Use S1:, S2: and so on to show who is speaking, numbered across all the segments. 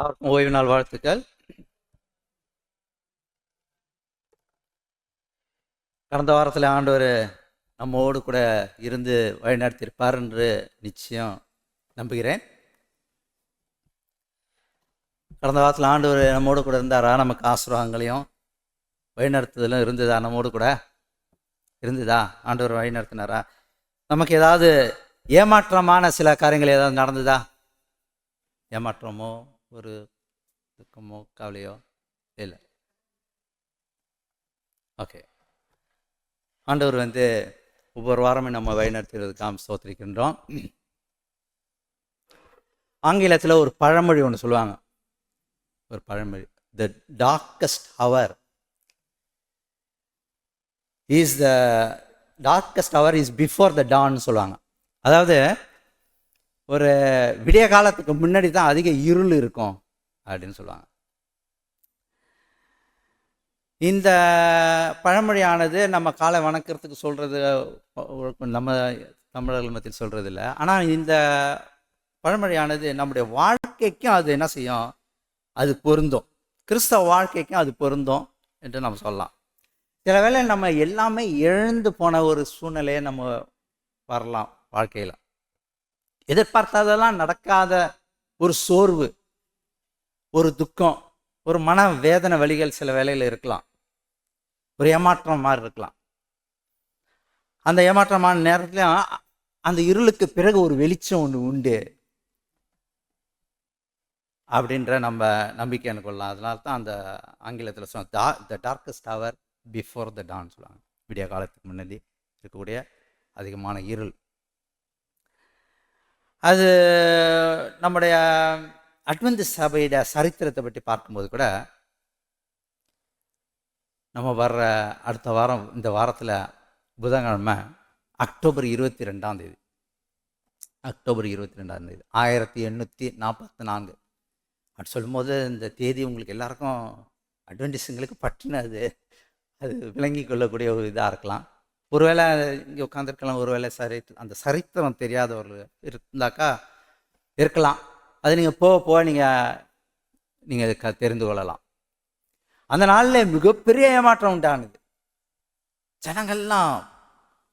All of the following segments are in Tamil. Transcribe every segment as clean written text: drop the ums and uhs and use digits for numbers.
S1: எல்லாருக்கும் ஓய்வு நாள் வாழ்த்துக்கள். கடந்த வாரத்தில் ஆண்டவர் நம்மோடு கூட இருந்து வழிநடத்தியிருப்பார் என்று நிச்சயம் நம்புகிறேன். கடந்த வாரத்தில் ஆண்டவர் நம்மோடு கூட இருந்தாரா? நமக்கு ஆசீர்வாதங்களையும் வழிநடத்துதலும் இருந்ததா? நம்மோடு கூட இருந்ததா? ஆண்டவர் வழிநடத்தினாரா? நமக்கு ஏதாவது ஏமாற்றமான சில காரியங்கள் ஏதாவது நடந்ததா? ஏமாற்றமோ ஒரு துக்கமோ கவலையோ இல்லை. ஓகே, ஆண்டவர் ஒவ்வொரு வாரமும் நம்ம வழிநடத்துறதுக்காக ஸ்தோத்திரிக்கின்றோம். ஆங்கிலத்தில் ஒரு பழமொழி ஒன்று சொல்லுவாங்க. ஒரு பழமொழி, the darkest hour is before the டான்னு சொல்லுவாங்க. அதாவது ஒரு விடிய காலத்துக்கு முன்னாடி தான் அதிக இருள் இருக்கும் அப்படின்னு சொல்லுவாங்க. இந்த பழமொழியானது நம்ம காலை வணக்கத்துக்கு சொல்கிறது நம்ம தமிழர்கள் மத்தியில் சொல்கிறது இல்லை. ஆனால் இந்த பழமொழியானது நம்முடைய வாழ்க்கைக்கும் அது என்ன செய்யும்? அது பொருந்தும். கிறிஸ்தவ வாழ்க்கைக்கும் அது பொருந்தும் என்று நம்ம சொல்லலாம். சில வேளை நம்ம எல்லாமே இழந்து போன ஒரு சூழ்நிலையை நம்ம வரலாம். வாழ்க்கையில் எதிர்பார்த்ததெல்லாம் நடக்காத ஒரு சோர்வு, ஒரு துக்கம், ஒரு மன வேதனை வலிகள் சில வேளையில் இருக்கலாம். ஒரு ஏமாற்றம் மாதிரி இருக்கலாம். அந்த ஏமாற்றமான நேரத்துலையும் அந்த இருளுக்கு பிறகு ஒரு வெளிச்சம் ஒன்று உண்டு அப்படின்ற நம்ம நம்பிக்கை எனக்கு கொள்ளலாம். அதனால தான் அந்த ஆங்கிலத்தில் the darkest hour before the dawn சொல்லுவாங்க. விடிய காலத்துக்கு முன்னாடி இருக்கக்கூடிய அதிகமான இருள். அது நம்முடைய அட்வென்டிஸ்ட் சபையோட சரித்திரத்தை பற்றி பார்க்கும்போது கூட நம்ம வர்ற அடுத்த வாரம், இந்த வாரத்தில் புதன்கிழமை அக்டோபர் 22 1844 அப்படி சொல்லும்போது இந்த தேதி உங்களுக்கு எல்லாருக்கும் அட்வென்டிஸ்டுங்களுக்கு பற்றினது, அது விளங்கி கொள்ளக்கூடிய ஒரு இதாக இருக்கலாம். ஒருவேளை இங்கே உட்காந்துருக்கலாம், ஒருவேளை அந்த சரித்திரம் தெரியாதவர்கள் இருந்தாக்கா இருக்கலாம். அது நீங்கள் போக நீங்கள் தெரிந்து கொள்ளலாம். அந்த நாளில் மிகப்பெரிய ஏமாற்றம் உண்டானது. ஜனங்கள்லாம்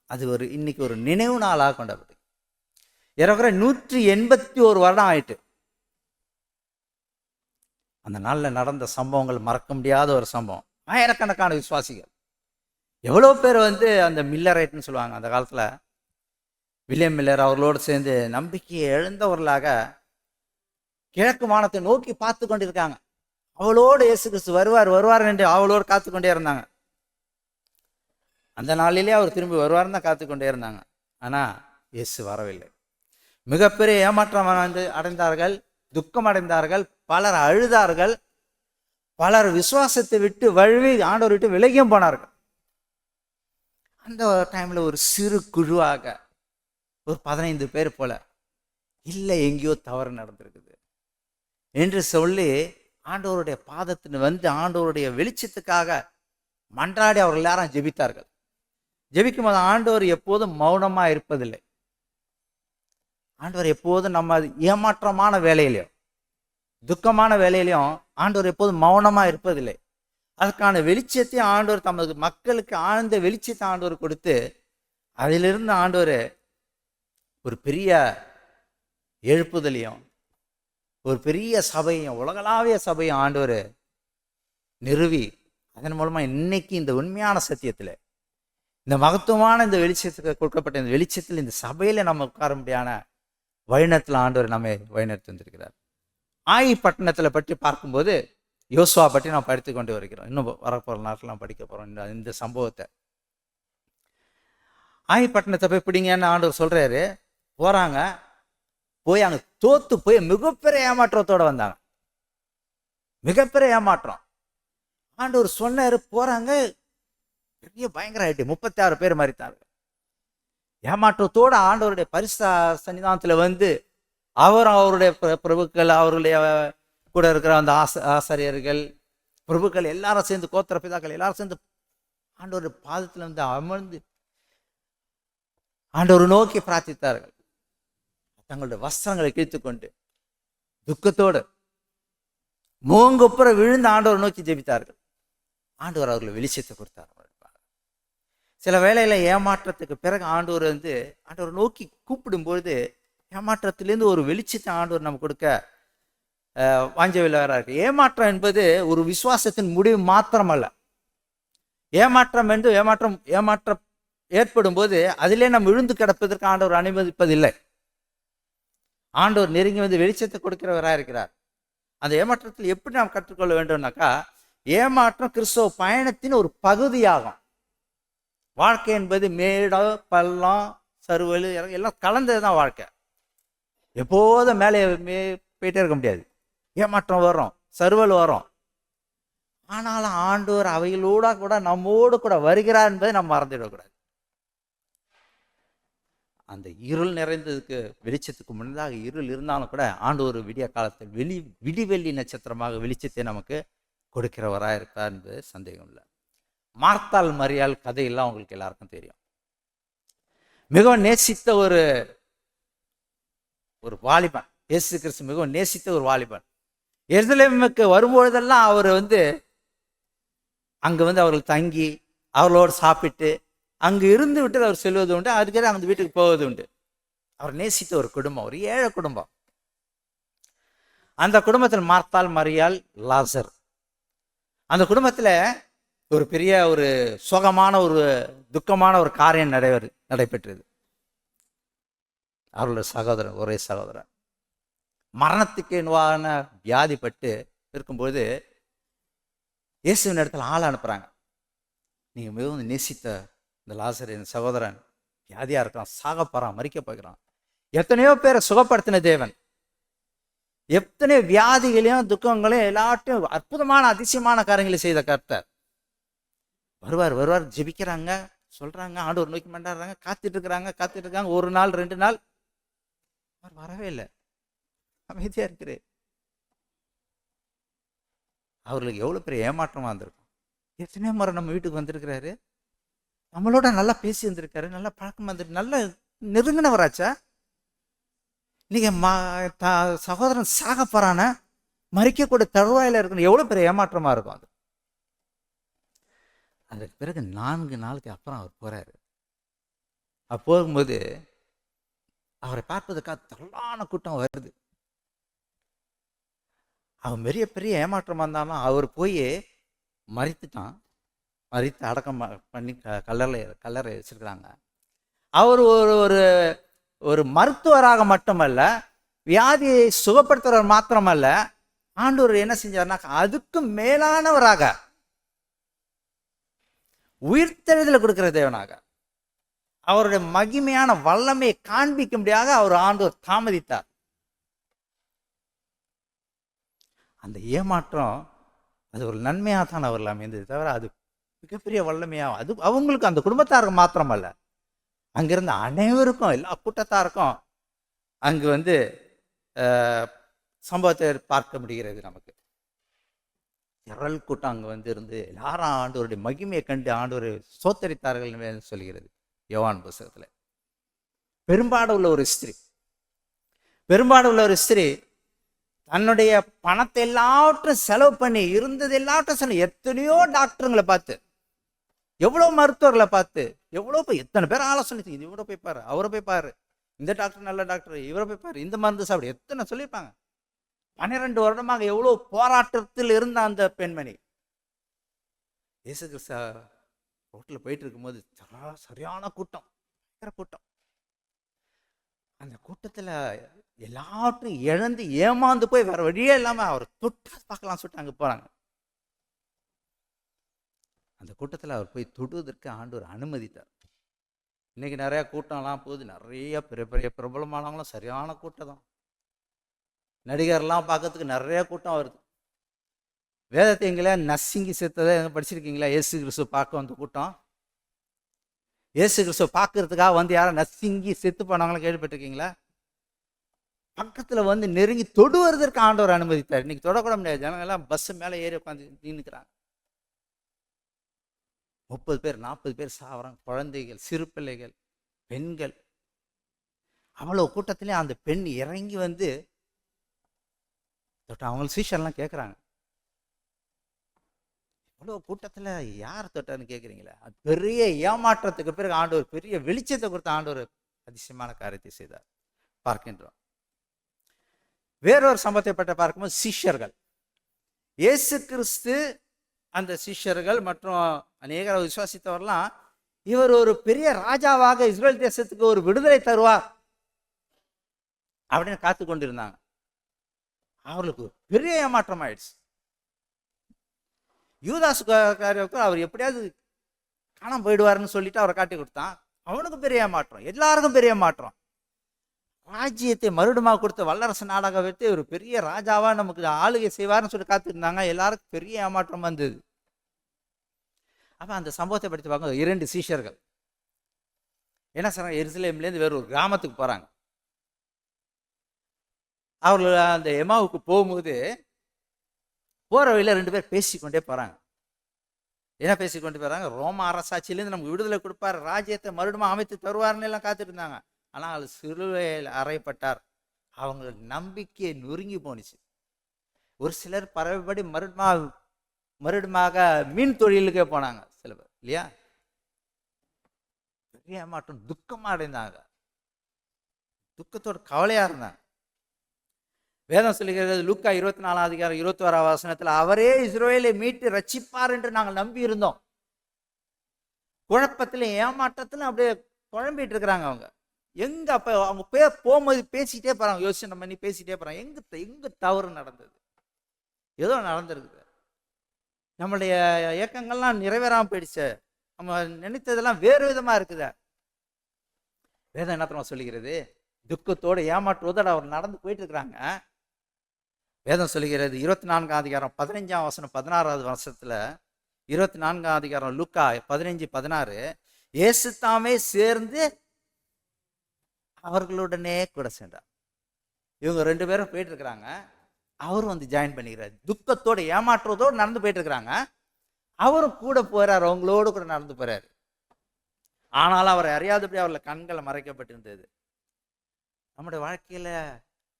S1: அது இன்னைக்கு ஒரு நினைவு நாளாக கொண்டாடுது. ஏறக்குறைய 181 வருடம் ஆயிட்டு. அந்த நாளில் நடந்த சம்பவங்கள் மறக்க முடியாத ஒரு சம்பவம். ஆயிரக்கணக்கான விசுவாசிகள், எவ்வளோ பேர் அந்த மில்லரைட்னு சொல்லுவாங்க. அந்த காலத்தில் வில்லியம் மில்லர் அவர்களோடு சேர்ந்து நம்பிக்கையை இழந்தவர்களாக கிழக்கு வானத்தை நோக்கி பார்த்து கொண்டிருக்காங்க. அவளோடு இயேசு கிறிஸ்து வருவார் என்று அவளோடு காத்து கொண்டே இருந்தாங்க. அந்த நாளிலே அவர் திரும்பி வருவார்னு தான் காத்து கொண்டே இருந்தாங்க. ஆனால் இயேசு வரவில்லை. மிகப்பெரிய ஏமாற்றம் அடைந்தார்கள், துக்கம் அடைந்தார்கள், பலர் அழுதார்கள், பலர் விசுவாசத்தை விட்டு வழுவி ஆண்டவர் விட்டு விலகியும் போனார்கள். அந்த டைம்ல ஒரு சிறு குழுவாக ஒரு 15 பேர் போல, இல்லை எங்கேயோ தவறு நடந்திருக்குது என்று சொல்லி ஆண்டவருடைய பாதத்தின் ஆண்டவருடைய வெளிச்சத்துக்காக மன்றாடி அவர்கள் எல்லாரும் ஜெபித்தார்கள். ஜெபிக்கும் போது ஆண்டவர் எப்போதும் மௌனமா இருப்பதில்லை. ஆண்டவர் எப்போதும் நம்ம ஏமாற்றமான வேலையிலையும் துக்கமான வேலையிலையும் ஆண்டவர் எப்போதும் மௌனமா இருப்பதில்லை. அதற்கான வெளிச்சத்தை ஆண்டவர் தமது மக்களுக்கு ஆழ்ந்த வெளிச்சத்தை ஆண்டவர் கொடுத்து, அதிலிருந்து ஆண்டவர் ஒரு பெரிய எழுப்புதலையும் ஒரு பெரிய சபையும் உலகளாவிய சபையும் ஆண்டவர் நிறுவி, அதன் மூலமா இன்னைக்கு இந்த உண்மையான சத்தியத்தில், இந்த மகத்துவமான இந்த வெளிச்சத்துக்கு கொடுக்கப்பட்ட இந்த வெளிச்சத்தில் இந்த சபையில நம்ம உட்கார முடியாத வழிநடத்தில் ஆண்டவர் நம்மை வழிநடத்தி வந்திருக்கிறார். ஆயி பட்டணத்தில் பற்றி பார்க்கும்போது யோசுவா பற்றி நாம் படித்து கொண்டு வருகிறோம். இன்னும் வரப்போகிற நாட்டில் நாம் படிக்க போகிறோம் இந்த சம்பவத்தை. ஆயி பட்டணத்தை போய் பிடிங்கன்னு ஆண்டவர் சொல்றாரு. போறாங்க, போய் அங்கே தோத்து போய் மிகப்பெரிய ஏமாற்றத்தோடு வந்தாங்க. மிகப்பெரிய ஏமாற்றம். ஆண்டவர் சொன்னாரு, போறாங்க, பெரிய பயங்கர ஆயிட்டு 36 பேர் மரித்தார்கள். ஏமாற்றத்தோடு ஆண்டவருடைய பரிசு சன்னிதானத்தில் அவருடைய பிரபுக்கள், அவருடைய கூட இருக்கிற அந்த ஆசிரியர்கள், பிரபுக்கள் எல்லாரும் சேர்ந்து, கோத்திர பிதாக்கள் எல்லாரும் சேர்ந்து ஆண்டவருடைய பாதத்தில் அமர்ந்து ஆண்டவர் நோக்கி பிரார்த்தித்தார்கள். தங்களுடைய வஸ்திரங்களை கிழித்து கொண்டு துக்கத்தோடு மூங்குப்புற விழுந்து ஆண்டவர் நோக்கி ஜெபித்தார்கள். ஆண்டவர் அவர்களை வெளிச்சத்தை கொடுத்தார். சில வேளையில ஏமாற்றத்துக்கு பிறகு ஆண்டவர் நோக்கி கூப்பிடும்பொழுது ஏமாற்றத்திலேருந்து ஒரு வெளிச்சத்தை ஆண்டவர் நம்ம கொடுக்க வாஞ்சவில்லை இருக்கு. ஏமாற்றம் என்பது ஒரு விசுவாசத்தின் முடிவு மாத்திரமல்ல. ஏமாற்றம் ஏற்படும் போது அதிலே நம்ம விழுந்து கிடப்பதற்கு ஆண்டவர் அனுமதிப்பதில்லை. ஆண்டவர் நெருங்கி வந்து வெளிச்சத்தை கொடுக்கிறவராக இருக்கிறார். அந்த ஏமாற்றத்தில் எப்படி நாம் கற்றுக்கொள்ள வேண்டும்னாக்கா, ஏமாற்றம் கிறிஸ்தவ பயணத்தின் ஒரு பகுதியாகும். வாழ்க்கை என்பது மேடம், பள்ளம், சருவல் எல்லாம் கலந்தது தான் வாழ்க்கை. எப்போதும் மேலே போயிட்டே இருக்க முடியாது. ஏமாற்றம் வரும், சருவல் வரும். ஆனாலும் ஆண்டவர் அவைகளோட கூட நம்மோடு கூட வருகிறார் என்பதை நம்ம மறந்துவிடக்கூடாது. அந்த இருள் நிறைந்ததுக்கு வெளிச்சத்துக்கு முன்னதாக இருள் இருந்தாலும் கூட ஆண்டவர் விடிய காலத்தில் விடிவெள்ளி நட்சத்திரமாக வெளிச்சத்தை நமக்கு கொடுக்கிறவராக இருக்கார் என்பது சந்தேகம் இல்லை. மார்த்தாள் மரியாள் கதையெல்லாம் உங்களுக்கு எல்லாருக்கும் தெரியும். மிகவும் நேசித்த ஒரு வாலிபன், இயேசு கிறிஸ்து மிகவும் நேசித்த ஒரு வாலிபன். எருசலேமுக்கு வரும்பொழுதெல்லாம் அவர் அங்கே அவர்கள் தங்கி அவர்களோடு சாப்பிட்டு அங்கு இருந்து விட்டு அவர் செல்வது உண்டு. அதுக்கே அந்த வீட்டுக்கு போவது உண்டு. அவர் நேசித்த ஒரு குடும்பம், ஒரு ஏழை குடும்பம். அந்த குடும்பத்தில் மார்த்தாள், மரியாள், லாசர். அந்த குடும்பத்தில் ஒரு பெரிய ஒரு சோகமான ஒரு துக்கமான ஒரு காரியம் நடைபெற்றது. அவர்களுடைய சகோதரன், ஒரே சகோதரன் மரணத்துக்கு என்னவான வியாதிப்பட்டு இருக்கும்போது இயேசுவின் இடத்துல ஆள் அனுப்புறாங்க. நீங்க மிகவும் நேசித்த இந்த லாசர், என் சகோதரன் வியாதியா இருக்கான், சாகப்போறான், மறிக்க போகிறான். எத்தனையோ பேரை சுகப்படுத்தின தேவன், எத்தனையோ வியாதிகளையும் துக்கங்களையும் எல்லாத்தையும் அற்புதமான அதிசயமான காரியங்களை செய்த கர்த்தர் வருவார். ஜெபிக்கிறாங்க, சொல்றாங்க, ஆண்டவர் நோக்கி மண்டாடுறாங்க, காத்துட்டு இருக்காங்க. ஒரு நாள் 2 நாள் அவர் வரவே இல்லை, அமைதியா இருக்கிறே. அவர்களுக்கு எவ்வளவு பெரிய ஏமாற்றமா இருந்திருக்கும். எத்தனையோ முறை நம்ம வீட்டுக்கு வந்திருக்கிறாரு, நம்மளோட நல்லா பேசி வந்திருக்காரு, நல்லா பழக்கம் வந்துருக்கு, நல்ல நெருங்கினவராச்சா. நீங்க சகோதரன் சாக போறான, மறிக்கக்கூடிய தருவாயில இருக்கணும், எவ்வளவு பெரிய ஏமாற்றமா இருக்கும் அது. அதுக்கு பிறகு 4 நாளுக்கு அப்புறம் அவர் போறாரு. போகும்போது அவரை பார்ப்பதற்காக தள்ளான கூட்டம் வருது. அவன் பெரிய பெரிய ஏமாற்றமா இருந்தாலும் அவர் போய் மறித்துட்டான். மறித்து அடக்கம் பண்ணி கல்லறை வச்சிருக்கிறாங்க. அவர் ஒரு மருத்துவராக மட்டுமல்ல, வியாதியை சுகப்படுத்துறவர் மாத்திரமல்ல, ஆண்டவர் என்ன செஞ்சார்னா அதுக்கும் மேலானவராக உயிர்த்தெழுதலை கொடுக்கிற தேவனாக, அவருடைய மகிமையான வல்லமையை காண்பிக்கும்படியாக அவர் ஆண்டவர் தாமதித்தார். அந்த ஏமாற்றம் அது ஒரு நன்மையாக தான் அவர்கள் அமைந்தது தவிர அது மிகப்பெரிய வல்லமையாக அது அவங்களுக்கு, அந்த குடும்பத்தாருக்கு மாத்திரமல்ல, அங்கிருந்த அனைவருக்கும், எல்லா கூட்டத்தாருக்கும் அங்கு சம்பவத்தை பார்க்க முடிகிறது. நமக்கு திரள் கூட்டம் அங்கே இருந்து எல்லாரும் ஆண்டவருடைய மகிமையை கண்டு ஆண்டவரை சோத்தரித்தார்கள் சொல்கிறது யோவான் புத்தகத்தில். பெரும்பாடு உள்ள ஒரு ஸ்திரீ தன்னுடைய பணத்தை எல்லாவற்றும் செலவு பண்ணி இருந்தது எல்லாவற்றும் செலவு, எத்தனையோ டாக்டருங்களை பார்த்து, எவ்வளவு மருத்துவர்களை பார்த்து, எத்தனை பேர் ஆலோசனை, இவரை போய் பாரு, அவரை போய் பாரு, இந்த டாக்டர் நல்ல டாக்டர், இவரை போய் பாரு, இந்த மருந்து சாப்பிடு, எத்தனை சொல்லியிருப்பாங்க. 12 வருடமாக எவ்வளவு போராட்டத்தில் இருந்த அந்த பெண்மணி இயேசு கிறிஸ்து ரோட்டில் போயிட்டு இருக்கும்போது சரியான கூட்டம். அந்த கூட்டத்தில் எல்லாத்தையும் இழந்து ஏமாந்து போய் வேற வழியே இல்லாம அவர் தொட்டு பார்க்கலாம் சொல்லிட்டு அங்கே போறாங்க. அந்த கூட்டத்தில் அவர் போய் தொடுவதற்கு ஆண்டவர் அனுமதித்தார். இன்னைக்கு நிறைய கூட்டம்லாம் போகுது, நிறைய பெரிய பெரிய பிரபலமானவங்களும் சரியான கூட்டம் தான். நடிகர்லாம் பார்க்கறதுக்கு நிறைய கூட்டம் வருது. வேதத்தை எங்களே நசுங்கி செத்ததை படிச்சிருக்கீங்களா? இயேசு கிறிஸ்துவ பார்க்க வந்த கூட்டம், இயேசு கிறிஸ்துவ பார்க்கறதுக்காக யாரும் நசுங்கி செத்து போனவங்களும் கேள்விப்பட்டிருக்கீங்களா? பக்கத்தில் நெருங்கி தொடுவதற்கு ஆண்டவர் அனுமதித்தார். இன்னைக்கு தொடக்கூட முடியாது. ஜனங்கள்லாம் பஸ் மேலே ஏறி உட்காந்து நின்றுக்கிறாங்க. 30 பேர் 40 பேர் சாவறாங்க. குழந்தைகள், சிறு பிள்ளைகள், பெண்கள். அவ்வளவு கூட்டத்திலே அந்த பெண் இறங்கி தொட்டு அவங்களுக்கு சீஷர்லாம் கேட்குறாங்க, அவ்வளோ கூட்டத்தில் யார் தொட்டான்னு கேட்குறீங்களா? பெரிய ஏமாற்றத்துக்கு பிறகு ஆண்டவர் பெரிய வெளிச்சத்தை கொடுத்த ஆண்டவர் அதிசயமான காரியத்தை செய்தார் பார்க்கின்றோம். வேறொரு சம்பவத்தை பற்றி பார்க்கும்போது சீஷர்கள், இயேசு கிறிஸ்து அந்த சீஷர்கள் மற்றும் அநேகரை விசுவாசித்தவர்லாம் இவர் ஒரு பெரிய ராஜாவாக இஸ்ரேல் தேசத்துக்கு ஒரு விடுதலை தருவார் அப்படின்னு காத்து கொண்டிருந்தாங்க. அவர்களுக்கு பெரிய ஏமாற்றம் ஆயிடுச்சு. யூதாஸ் காரியத்துக்கு அவர் எப்படியாவது காணாம போயிடுவாருன்னு சொல்லிட்டு அவரை காட்டி கொடுத்தான். அவனுக்கு பெரிய ஏமாற்றம், எல்லாருக்கும் பெரிய ஏமாற்றம். ராஜ்யத்தை மறுபடியும் கொடுத்த வல்லரசு நாடாக வைத்து ஒரு பெரிய ராஜாவா நமக்கு ஆளுகை செய்வார்னு சொல்லி காத்திருந்தாங்க. எல்லாருக்கும் பெரிய ஏமாற்றம் வந்தது. அப்ப அந்த சம்பவத்தை படித்து பார்க்க 2 சீஷர்கள் என்ன சொல்றாங்க, எருசலேம்லேருந்து வேற ஒரு கிராமத்துக்கு போறாங்க. அவர்கள் அந்த எமாவுக்கு போகும்போது போற வழியில 2 பேர் பேசிக்கொண்டே போறாங்க. என்ன பேசிக்கொண்டு போறாங்க, ரோம அரசாட்சியிலேருந்து நமக்கு விடுதலை கொடுப்பார், ராஜ்யத்தை மறுபடியும் அமைத்து தருவார்னு எல்லாம் காத்துட்டு இருந்தாங்க. ஆனால் சிலுவையில் அறையப்பட்டார். அவங்க நம்பிக்கையை நொறுங்கி போனுச்சு. ஒரு சிலர் பறவைப்படி மறுபடியுமாக மீன் தொழிலுக்கே போனாங்க சில பேர், இல்லையா? பெரிய ஏமாற்றம், துக்கமா அடைந்தாங்க, துக்கத்தோட கவலையா இருந்தாங்க. வேதம் சொல்லுகிறது லூக்கா 24 அதிகாரம் 21 வசனத்தில், அவரே இஸ்ரவேலை மீட்டு ரட்சிப்பார் என்று நாங்கள் நம்பி இருந்தோம். குழப்பத்திலும் ஏமாற்றத்திலும் அப்படியே குழம்பிட்டு இருக்கிறாங்க அவங்க. எங்க அப்ப அவங்க போகும்போது பேசிட்டே போறாங்க, யோசனை பண்ணி பேசிட்டே போறாங்க. எங்க தவறு நடந்தது, ஏதோ நடந்திருக்குது, நம்மளுடைய இயக்கங்கள்லாம் நிறைவேறாம போயிடுச்சு, நம்ம நினைத்ததெல்லாம் வேறு விதமா இருக்குதா. வேதம் என்ன தெரியுமா சொல்லுகிறது, துக்கத்தோடு ஏமாற்றுவதோடு அவர் நடந்து போயிட்டு இருக்கிறாங்க. வேதம் சொல்லுகிறது 24 அதிகாரம் 15 வசனம் 16 வருஷத்துல 24 அதிகாரம் லூக்கா 15-16, இயேசு தாமே சேர்ந்து அவர்களுடனே கூட சென்றார். இவங்க 2 பேரும் போயிட்டு இருக்கிறாங்க, அவரும் வந்து ஜாயின் பண்ணிக்கிறார். துக்கத்தோடு ஏமாற்றுவதோடு நடந்து போயிட்டு இருக்கிறாங்க, அவரும் கூட போறாரு, அவங்களோடு கூட நடந்து போறாரு. ஆனாலும் அவரை அறியாதபடி அவர்களை கண்களை மறைக்கப்பட்டிருந்தது. நம்முடைய வாழ்க்கையில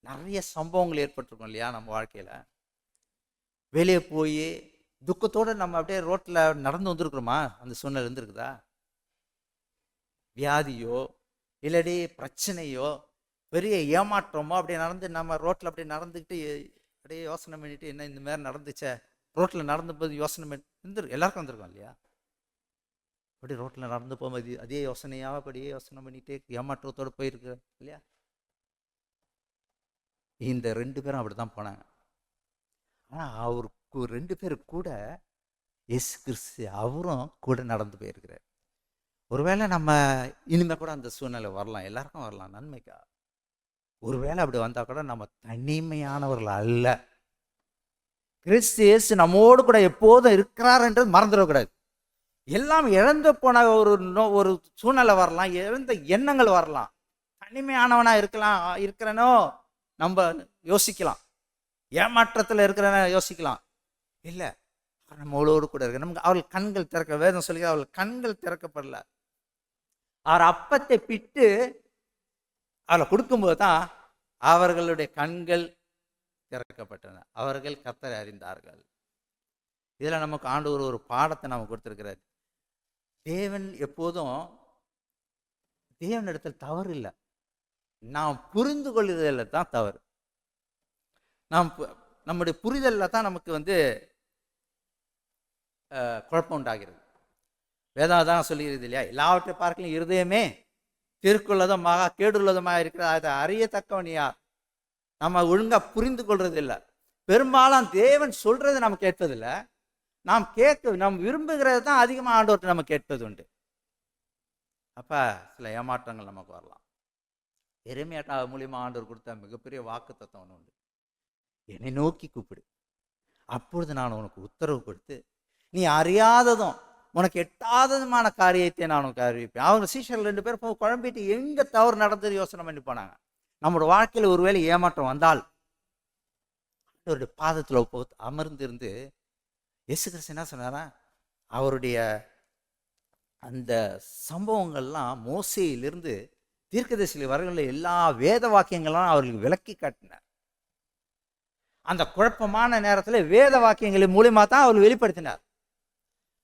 S1: நிறைய சம்பவங்கள் ஏற்பட்டிருக்கும் இல்லையா? நம்ம வாழ்க்கையில வெளியே போய் துக்கத்தோடு நம்ம அப்படியே ரோட்ல நடந்து வந்திருக்கிறோமா? அந்த சூழ்நிலை இருந்திருக்குதா? வியாதியோ இல்லாடி பிரச்சனையோ பெரிய ஏமாற்றமோ அப்படியே நடந்து நம்ம ரோட்ல அப்படியே நடந்துக்கிட்டு அப்படியே யோசனை பண்ணிட்டு, என்ன இந்த மாதிரி நடந்துச்சே, ரோட்ல நடந்து போது யோசனை பண்ணி எல்லாருக்கும் வந்திருக்கோம் இல்லையா? அப்படி ரோட்ல நடந்து போகும்போது அதே யோசனையா அப்படியே யோசனை பண்ணிட்டு ஏமாற்றத்தோடு போயிருக்கு இல்லையா? இந்த 2 பேரும் அப்படிதான் போனாங்க. ஆனா அவருக்கு 2 பேரு கூட இயேசு கிறிஸ்து அவரும் கூட நடந்து போயிருக்கிறார். ஒருவேளை நம்ம இனிமே கூட அந்த சூழ்நிலை வரலாம், எல்லாருக்கும் வரலாம் நன்மைக்கா. ஒருவேளை அப்படி வந்தா கூட நம்ம தனிமையானவர்கள் அல்ல. கிறிஸ்து இயேசு நம்மோடு கூட எப்போதும் இருக்கிறார் என்றது மறந்துடக்கூடாது. எல்லாம் இழந்து போன ஒரு சூழ்நிலை வரலாம், இழந்த எண்ணங்கள் வரலாம், தனிமையானவனா இருக்கிறனோ நம்ம யோசிக்கலாம், ஏமாற்றத்தில் இருக்கிறன யோசிக்கலாம். இல்லை, நம்மளோடு கூட இருக்க நமக்கு அவர்கள் கண்கள் திறக்க, வேதம் சொல்லி அவர்கள் கண்கள் திறக்கப்படல. அவர் அப்பத்தை பிட்டு அவளை கொடுக்கும்போது தான் அவர்களுடைய கண்கள் திறக்கப்பட்டன, அவர்கள் கர்த்தரை அறிந்தார்கள். இதில் நமக்கு ஆண்டவர் ஒரு பாடத்தை நமக்கு கொடுத்திருக்கிறார். தேவன் எப்போதும் தேவனிடத்தில் தவறு இல்லை, நாம் புரிந்து கொள்ளுதலில் தான் தவறு. நம்முடைய புரிதலில் தான் நமக்கு வந்து குழப்பம் உண்டாகிறது. வேதம் தான் சொல்லுகிறது இல்லையா, எல்லாவற்றை பார்க்கலும் இருதயமே திருக்குள்ளதுமாக கேடுள்ளதுமாக இருக்கிற அதை அறியத்தக்கவன் யார்? நம்ம ஒழுங்கா புரிந்து கொள்றது இல்லை. பெரும்பாலும் தேவன் சொல்றது நம்ம கேட்பதில்லை, நாம் விரும்புகிறது தான் அதிகமாக ஆண்டவர்கிட்ட நம்ம கேட்பது உண்டு. அப்ப சில ஏமாற்றங்கள் நமக்கு வரலாம். எரேமியா மூலியமா ஆண்டவர் கொடுத்த மிகப்பெரிய வாக்கு தத்துவம் உண்டு. என்னை நோக்கி கூப்பிடு, அப்பொழுது நான் உனக்கு உத்தரவு கொடுத்து நீ அறியாததும் உனக்கு எட்டாததுமான காரியத்தை நான் உனக்கு அறிவிப்பேன். அவங்க சீஷர்கள் 2 பேரும் குழம்பிட்டு எங்க தவறு நடந்தது யோசனை பண்ணி போனாங்க. நம்மளோட வாழ்க்கையில் ஒருவேளை ஏமாற்றம் வந்தால் அவருடைய பாதத்தில் அமர்ந்து இருந்து இயேசு கிறிஸ்து என்ன சொன்னாரா, அவருடைய அந்த சம்பவங்கள்லாம் மோசேயிலிருந்து தீர்க்கதரிசி வரையுள்ள எல்லா வேத வாக்கியங்களும் அவர்களுக்கு விளக்கி காட்டினார். அந்த குழப்பமான நேரத்தில் வேத வாக்கியங்களின் மூலியமா தான் அவர் வெளிப்படுத்தினார்.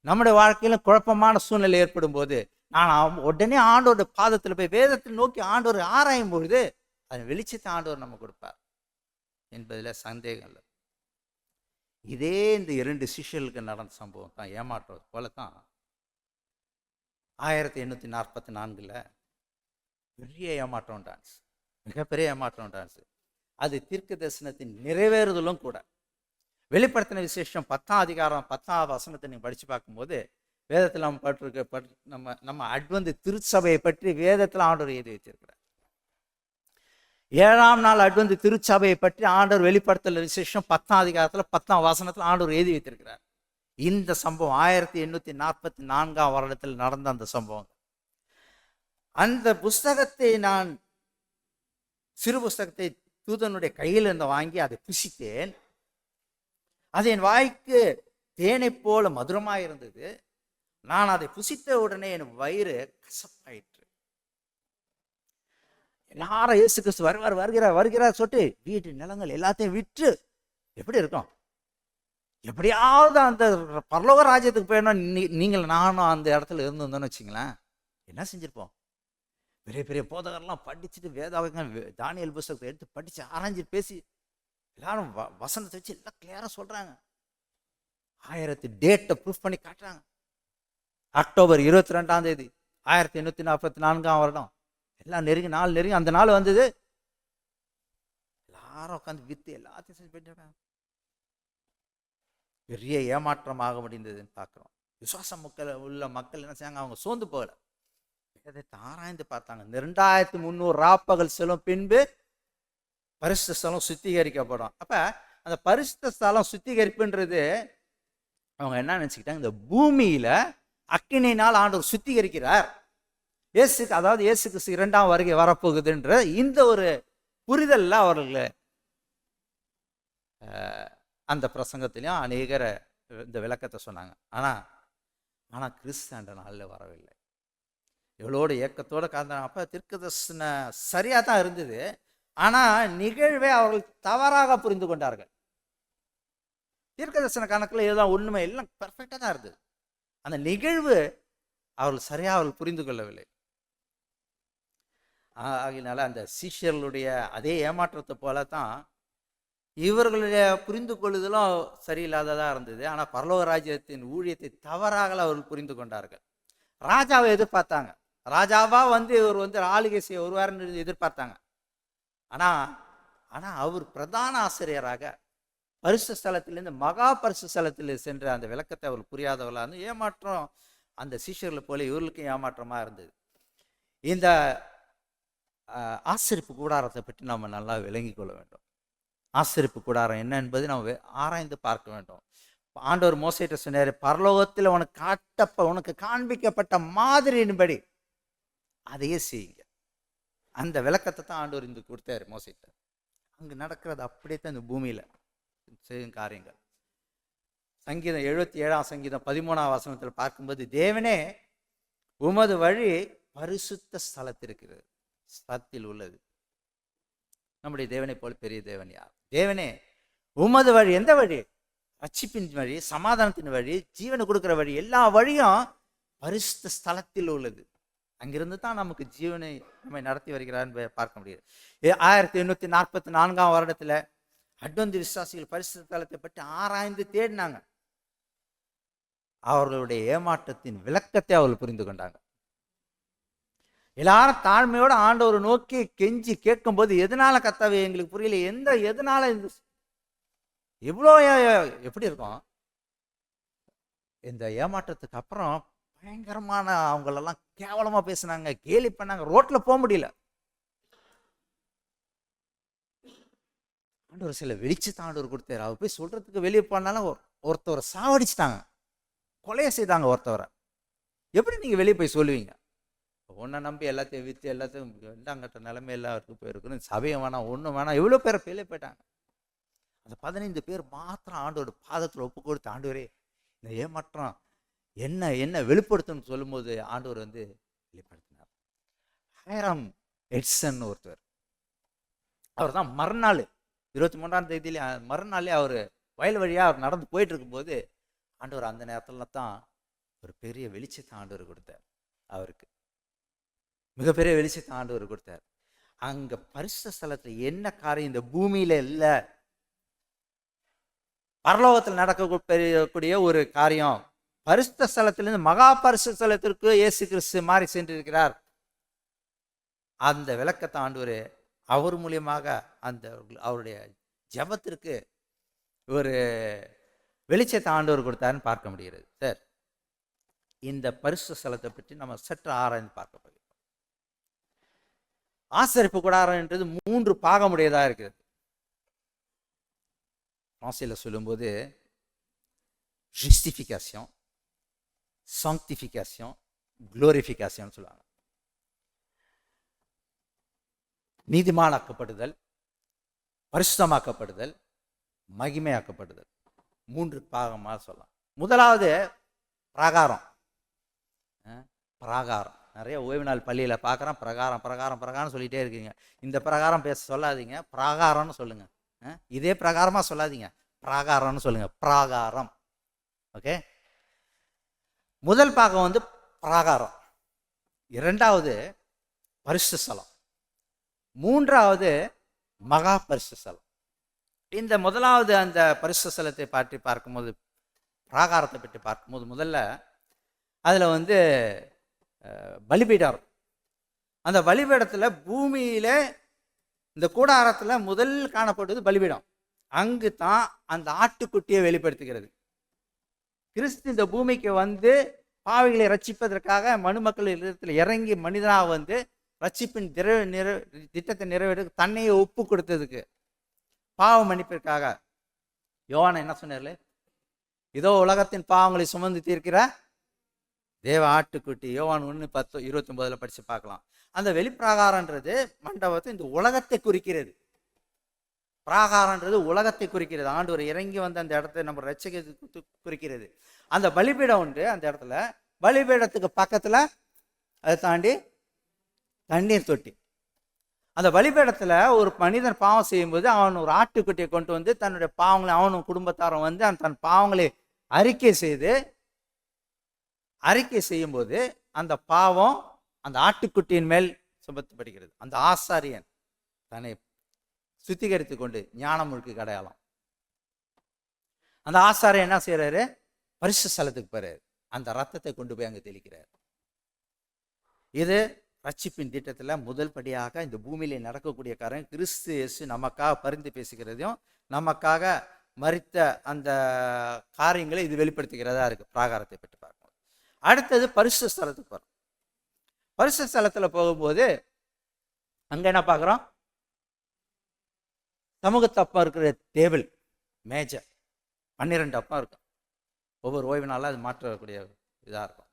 S1: நம்முடைய வாழ்க்கையில குழப்பமான சூழ்நிலை ஏற்படும் போது நான் உடனே ஆண்டோட பாதத்தில் போய் வேதத்தில் நோக்கி ஆண்டோர் ஆராயும் பொழுது அதன் வெளிச்சத்தை ஆண்டவர் நம்ம கொடுப்பார் என்பதில் சந்தேகம் இல்லை. இதே இந்த 2 சிஷ்யர்களுக்கு நடந்த சம்பவம் தான் ஏமாற்றுவது போல தான் 1844 பெரிய ஏமாற்றம் டான்ஸ், மிகப்பெரிய ஏமாற்றம் டான்ஸ். அது தீர்க்க தரிசனத்தின் நிறைவேறுதலும் கூட. வெளிப்படுத்தின விசேஷம் 10ஆம் அதிகாரம் 10ஆம் வசனத்தை நீங்கள் படித்து பார்க்கும்போது வேதத்தில் நம்ம பட்டிருக்க நம்ம அட்வென்ட் திருச்சபையை பற்றி வேதத்தில் ஆண்டவர் எழுதி வச்சிருக்கிறார். 7ஆம் நாள் அட்வென்ட் திருச்சபையை பற்றி ஆண்டவர் வெளிப்படுத்தல் விசேஷம் 10ஆம் அதிகாரத்தில் 10ஆம் வசனத்தில் ஆண்டவர் எழுதி வைத்திருக்கிறார். இந்த சம்பவம் 1844ஆம் வருடத்தில் நடந்த அந்த சம்பவம். அந்த புஸ்தகத்தை நான் சிறு புஸ்தகத்தை தூதனுடைய கையில் இருந்து வாங்கி அதை புசித்தேன். அது என் வாய்க்கு தேனை போல மதுரமாக இருந்தது. நான் அதை புசித்த உடனே என் வயிறு கசப்பாயிற்று. எல்லாரும் இயேசு கிறிஸ்து வருகிறார் சொல்லிட்டு வீட்டு நிலங்கள் எல்லாத்தையும் விற்று எப்படி இருக்கும், எப்படியாவது அந்த பரலோக ராஜ்யத்துக்கு போயிடணும். நீங்கள் நானும் அந்த இடத்துல இருந்தோம்னு வச்சுங்களேன், என்ன செஞ்சிருப்போம்? பெரிய பெரிய போதகர்லாம் படிச்சுட்டு வேதாகம் தானியல் புஸ்தகத்தை எடுத்து படிச்சு ஆராய்ஞ்சு பேசி எல்லாரும் வசனத்தை வச்சு எல்லாம் கிளியரா சொல்றாங்க. 1000 டேட்டை ப்ரூஃப் பண்ணி காட்டுறாங்க. அக்டோபர் 22ஆம் தேதி 1844ஆம் வருடம் எல்லாம் நெருங்கி அந்த நாள் வந்தது. எல்லாரும் உட்காந்து வித்து எல்லாத்தையும் செஞ்சு போயிட்டு பெரிய ஏமாற்றமாக முடிந்ததுன்னு பார்க்குறோம். விசுவாச உள்ள மக்கள் என்ன செய்யாங்க, அவங்க சோர்ந்து போகல, அதை ஆராய்ந்து பார்த்தாங்க. 2300 ராப்பகல் செல்லும் பின்பு பரிசுத்த ஸ்தலம் சுத்திகரிக்கப்படும். அப்ப அந்த பரிசுத்த ஸ்தலம் சுத்திகரிப்புன்றது அவங்க என்ன நினைச்சுக்கிட்டாங்க, இந்த பூமியில அக்கினியினால் ஆண்டவர் சுத்திகரிக்கிறார், அதாவது இயேசு கிறிஸ்து 2ஆம் வருகை வரப்போகுதுன்ற இந்த ஒரு புரிதல்ல அவர்கள் அந்த பிரசங்கத்திலையும் அநேகரை இந்த விளக்கத்தை சொன்னாங்க. ஆனா கிறிஸ்து அந்த நாளில் வரவில்லை. எவ்வளோட ஏக்கத்தோடு காந்தாங்க. அப்போ தீர்க்கதரிசன சரியாக தான் இருந்தது, ஆனால் நிகழ்வை அவர்கள் தவறாக புரிந்து கொண்டார்கள். தீர்க்கதரிசன கணக்கில் இதுதான் உண்மை, எல்லாம் பெர்ஃபெக்டாக தான் இருந்தது. அந்த நிகழ்வு அவர்கள் சரியாக அவர்கள் புரிந்து கொள்ளவில்லை. ஆகினால அந்த சீஷர்களுடைய அதே ஏமாற்றத்தை போல தான் இவர்களுடைய புரிந்து கொள்ளுதலும் சரியில்லாததாக இருந்தது. ஆனால் பரலோக ராஜ்யத்தின் ஊழியத்தை தவறாக அவர்கள் புரிந்து கொண்டார்கள். ராஜாவை எதிர்பார்த்தாங்க, ராஜாவா இவர் ஆளுகை செய்ய வருவார்னு எதிர்பார்த்தாங்க. ஆனா அவர் பிரதான ஆசிரியராக பரிசுத்த ஸ்தலத்திலிருந்து மகா பரிசுத்த ஸ்தலத்தில் சென்ற அந்த விளக்கத்தை அவர் புரியாதவர்களா இருந்து ஏமாற்றம் அந்த சீஷர்களை போல இவர்களுக்கும் ஏமாற்றமா இருந்தது. இந்த ஆசரிப்பு கூடாரத்தை பற்றி நம்ம நல்லா விளங்கி கொள்ள வேண்டும். ஆசரிப்பு கூடாரம் என்ன என்பதை நம்ம ஆராய்ந்து பார்க்க வேண்டும். ஆண்டவர் மோசேட்ட சொன்னார், பரலோகத்தில் உனக்கு காண்பிக்கப்பட்ட மாதிரியின்படி அதையே செய்யுங்க. அந்த விளக்கத்தை தான் ஆண்டவர் இந்த கொடுத்தாரு மோசேட்ட. அங்கே நடக்கிறது அப்படியே தான் இந்த பூமியில செய்யும் காரியங்கள். சங்கீதம் 77ஆம் சங்கீதம் 13ஆம் வசனத்தில் பார்க்கும்போது, தேவனே உமது வழி பரிசுத்த ஸ்தலத்தில் உள்ளது. நம்முடைய தேவனை போல பெரிய தேவன் யார்? தேவனே உமது வழி, எந்த வழி? ரட்சிப்பின் வழி, சமாதானத்தின் வழி, ஜீவனை கொடுக்கிற வழி, எல்லா வழியும் பரிசுத்த ஸ்தலத்தில் உள்ளது. அங்கிருந்து தான் நமக்கு ஜீவனை நம்மை நடத்தி வருகிறார் பார்க்க முடியுது. 1844ஆம் வருடத்துல அட்வென்ட் விசுவாசிகள் பரிசுத்த ஸ்தலத்தை பற்றி ஆராய்ந்து தேடினாங்க. அவர்களுடைய ஏமாற்றத்தின் விளக்கத்தை அவர்கள் புரிந்து கொண்டாங்க. எல்லாரும் தாழ்மையோட ஆண்டவரை நோக்கி கெஞ்சி கேட்கும் போது, எதனால கர்த்தாவே எங்களுக்கு புரியல, எதனால இவ்வளோ எப்படி இருக்கும்? இந்த ஏமாற்றத்துக்கு அப்புறம் பயங்கரமான அவங்களெல்லாம் கேவலமா பேசினாங்க, கேலி பண்ணாங்க, ரோட்ல போக முடியல. ஆண்டவர் சில வெளிச்சத்தை ஆண்டவர் கொடுத்தாரு. அவர் போய் சொல்றதுக்கு வெளியே போனாலும் ஒருத்தவரை சாவடிச்சிட்டாங்க, கொலையை செய்தாங்க ஒருத்தவரை. எப்படி நீங்க வெளியே போய் சொல்லுவீங்க? ஒன்றை நம்பி எல்லாத்தையும் விற்று எல்லாத்தையும் இந்தாங்கட்ட நிலைமை எல்லாருக்கும் போயிருக்கணும், சபையும் வேணாம் ஒன்றும் வேணாம், எவ்வளோ பேரை வெளியே போயிட்டாங்க. அந்த 15 பேர் மாத்திரம் ஆண்டோட பாதத்தில் ஒப்பு கொடுத்து, ஆண்டவரே இந்த ஏமாற்றம் என்ன வெளிப்படுத்தணும்னு சொல்லும் போது ஆண்டவர் வெளிப்படுத்தினார். ஹைராம் எட்சன் ஒருத்தர், அவர் தான் மறுநாள் 23ஆம் தேதியிலே மறுநாளே அவர் வயல் வழியாக அவர் நடந்து போயிட்டு இருக்கும்போது ஆண்டவர் அந்த நேரத்துல தான் ஒரு பெரிய வெளிச்சத்தை ஆண்டவர் கொடுத்தார். அவருக்கு மிகப்பெரிய வெளிச்சத்தை ஆண்டவர் கொடுத்தார். அங்க பரிசுத்த ஸ்தலத்துல என்ன காரியம் இந்த பூமியில இல்ல, பரலோகத்தில் நடக்கக்கூடிய ஒரு காரியம். பரிசுத்த ஸ்தலத்திலிருந்து மகா பரிசுத்த ஸ்தலத்திற்கு இயேசு கிறிஸ்து மாறி சென்றிருக்கிறார். அந்த விளக்கத்தை ஆண்டவர் அவர் மூலியமாக அந்த அவருடைய ஜெபத்திற்கு ஒரு வெளிச்சத்தை ஆண்டவர் கொடுத்தாருன்னு பார்க்க முடிகிறது. சார், இந்த பரிசுத்த ஸ்தலத்தை பற்றி நம்ம சற்று ஆராய்ந்து பார்க்க போகிறோம். ஆசரிப்பு கூடாரம் என்றது 3 பாகமுடையதா இருக்கிறது. பிரான்சில் சொல்லும்போது ஜஸ்டிஃபிகேஷன், சாங்டிஃபிகேஷன், குளோரிஃபிகேஷன் சொல்லுவாங்க. நீதிமானாக்கப்படுதல், பரிசுத்தமாக்கப்படுதல், மகிமையாக்கப்படுதல், 3 பாகமாக சொல்லலாம். முதலாவது பிரகாரம். பிரகாரம் நிறைய ஓய்வு நாள் பள்ளியில் பார்க்குறோம். பிரகாரம் பிரகாரம் பிரகாரம் சொல்லிகிட்டே இருக்கீங்க. இந்த பிரகாரம் பேச சொல்லாதீங்க, பிராகாரம்னு சொல்லுங்க. இதே பிரகாரமாக சொல்லாதீங்க, பிராகாரம்னு சொல்லுங்க. பிராகாரம். ஓகே, முதல் பாகம் வந்து பிராகாரம், இரண்டாவது பரிசுத்த ஸ்தலம், மூன்றாவது மகா பரிசுத்த ஸ்தலம். இந்த முதலாவது அந்த பரிசுத்த ஸ்தலத்தை பற்றி பார்க்கும்போது, பிராகாரத்தை பற்றி பார்க்கும்போது, முதல்ல அதில் வந்து பலிபீடம். அந்த பலிபீடத்தில் பூமியில இந்த கூடாரத்தில் முதல் காணப்படுவது பலிபீடம். அங்கு தான் அந்த ஆட்டுக்குட்டியை வெளிப்படுத்துகிறது. கிறிஸ்து இந்த பூமிக்கு வந்து பாவிகளை ரட்சிப்பதற்காக மனுமக்கள் இடத்தில் இறங்கி மனிதனாக வந்து ரட்சிப்பின் திட்டத்தை நிறைவேற்ற தன்னையை ஒப்பு கொடுத்ததுக்கு, பாவ மன்னிப்பிற்காக. யோவான் என்ன சொன்னார்ல, இதோ உலகத்தின் பாவங்களை சுமந்து தீர்க்கிற தேவ ஆட்டுக்குட்டி. யோவான் 1:10-29 படிச்சு பார்க்கலாம். அந்த வெளிப்பிராகாரன்றது மண்டபத்தை இந்த உலகத்தை குறிக்கிறது. பிராகாரன்றது உலகத்தை குறிக்கிறது. ஆண்டவர் இறங்கி வந்து அந்த இடத்த நம்ம ரட்சிக்க குறிக்கிறது. அந்த பலிபீடம் உண்டு. அந்த இடத்துல பலிபீடத்துக்கு பக்கத்துல அதை தாண்டி தண்ணீர் தொட்டி. அந்த பலிபீடத்துல ஒரு மனிதன் பாவம் செய்யும்போது அவன் ஒரு ஆட்டுக்குட்டியை கொண்டு வந்து தன்னுடைய பாவங்களை, அவனும் குடும்பத்தாரும் வந்து தன் பாவங்களை அறிக்கை செய்யும்போது அந்த பாவம் அந்த ஆட்டுக்குட்டியின் மேல் சுமத்தப்படுகிறது. அந்த ஆசாரியன் தன்னை சுத்திகரித்து கொண்டு ஞானமுழுக்கு அடையாளம். அந்த ஆசாரியன் என்ன செய்யறாரு, பரிசுத்த ஸ்தலத்துக்கு போறாரு. அந்த ரத்தத்தை கொண்டு போய் அங்க தெளிக்கிறார். இது ரட்சிப்பின் திட்டத்துல முதல் படியாக இந்த பூமியில நடக்கக்கூடிய காரியம். கிறிஸ்து இயேசு நமக்காக பரிந்து பேசுகிறதையும் நமக்காக மரித்த அந்த காரியங்களை இது வெளிப்படுத்துகிறதா இருக்கு. பிராகாரத்தை பற்றி பார்க்கணும். அடுத்தது பரிசுத்த ஸ்தலத்துக்கு போறோம். பரிசுத்த ஸ்தலத்துல போகும்போது அங்க என்ன பார்க்குறோம், சமூகத்தப்பம் இருக்கிற டேபிள், மேஜர் 12 அப்பம் இருக்கும். ஒவ்வொரு ஓய்வு நாளில் அது மாற்றக்கூடிய இதாக இருக்கும்.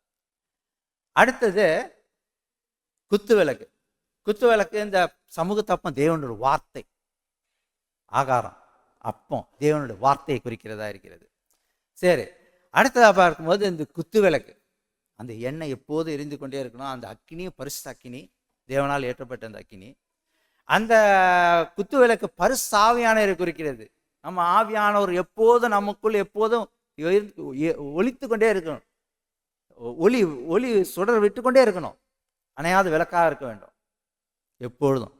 S1: அடுத்தது குத்து விளக்கு. குத்து விளக்கு இந்த சமூகத்தப்பம் தேவனுடைய வார்த்தை, ஆகாரம், அப்பம் தேவனுடைய வார்த்தையை குறிக்கிறதா இருக்கிறது. சரி, அடுத்ததாக பார்க்கும்போது இந்த குத்து விளக்கு, அந்த எண்ணெய் எப்போது எரிந்து கொண்டே இருக்கணும். அந்த அக்கினியும் பரிசுத்த அக்கினி, தேவனால் ஏற்றப்பட்ட அந்த அக்கினி. அந்த குத்து விளக்கு பரிசுத்த ஆவியானவரை குறிக்கிறது. நம்ம ஆவியானவர் எப்போதும் நமக்குள் எப்போதும் ஒலித்து கொண்டே இருக்கணும். ஒளி சுடர் விட்டு கொண்டே இருக்கணும். அணையாத விளக்காக இருக்க வேண்டும் எப்பொழுதும்.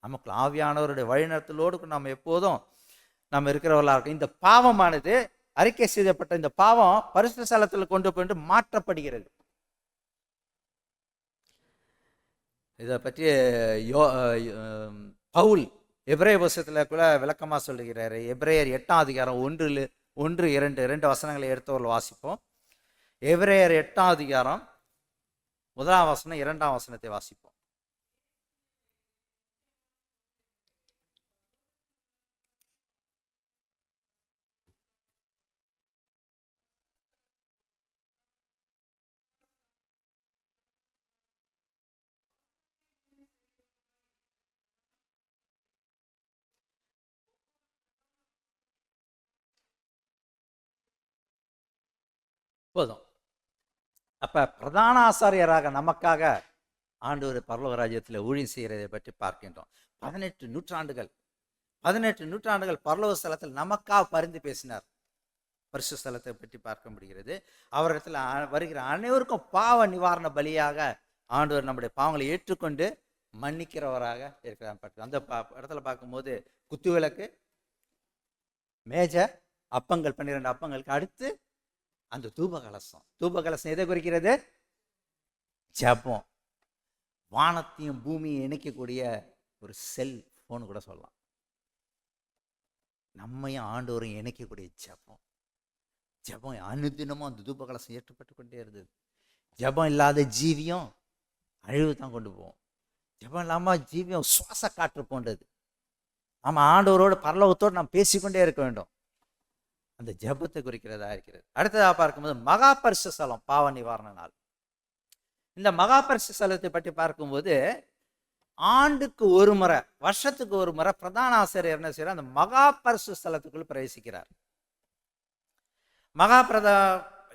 S1: நமக்கு ஆவியானவருடைய வழிநடத்தலோடு நம்ம எப்போதும் நம்ம இருக்கிறவர்களாக இருக்கும். இந்த பாவமானது அறிக்கை செய்யப்பட்ட இந்த பாவம் பரிசுத்த ஸ்தலத்தில் கொண்டு போயிட்டு மாற்றப்படுகிறது. இதை பற்றி பவுல் எபிரேய புத்தகத்தில் கூட விளக்கமாக சொல்லுகிறாரு. எபிரேயர் 8ஆம் அதிகாரம் 1-2 வசனங்களை எடுத்தவர்கள் வாசிப்போம். எபிரேயர் 8ஆம் அதிகாரம் 1ஆம் வசனம் 2ஆம் வசனத்தை வாசிப்போம். போதும். அப்ப பிரதான ஆசாரியராக நமக்காக ஆண்டவர் பரலோக ராஜ்யத்தில் ஊழியம் செய்கிறதை பற்றி பார்க்கின்றோம். 18 நூற்றாண்டுகள் பரலோக ஸ்தலத்தில் நமக்காக பரிந்து பேசினார். பரிசுத்த ஸ்தலத்தை பற்றி பார்க்க முடிகிறது. அவரிடத்தில் வருகிற அனைவருக்கும் பாவ நிவாரண பலியாக ஆண்டவர் நம்முடைய பாவங்களை ஏற்றுக்கொண்டு மன்னிக்கிறவராக இருக்கிறார். அந்த இடத்துல பார்க்கும்போது குத்துவிளக்கு, மேஜை, அப்பங்கள், 12 அப்பங்களுக்கு அடுத்து அந்த தூபகலசம். தூபகலசம் எதை குறிக்கிறது? ஜெபம். வானத்தையும் பூமியை இணைக்கக்கூடிய ஒரு செல் போன் கூட சொல்லலாம். நம்மையும் ஆண்டவரையும் இணைக்கக்கூடிய ஜெபம். ஜெபம் அனுதினமும் அந்த தூபகலசம் ஏற்றப்பட்டு கொண்டே இருந்தது. ஜெபம் இல்லாத ஜீவியம் அழிவு தான் கொண்டு போவோம். ஜெபம் இல்லாமல் ஜீவியம் சுவாச காற்று போன்றது. நம்ம ஆண்டவரோடு பரலோகத்தோடு நாம் பேசிக்கொண்டே இருக்க வேண்டும். அந்த ஜெபத்தை குறிக்கிறதா இருக்கிறது. அடுத்ததாக பார்க்கும்போது மகா பரிசுத்த ஸ்தலம், பாவ நிவாரண நாள். இந்த மகா பரிசுத்த ஸ்தலத்தை பற்றி பார்க்கும்போது ஆண்டுக்கு ஒரு முறை, வருஷத்துக்கு ஒரு முறை பிரதான ஆசிரியர் என்ன செய்யறார்? அந்த மகா பரிசுத்த ஸ்தலத்துக்குள் பிரவேசிக்கிறார்.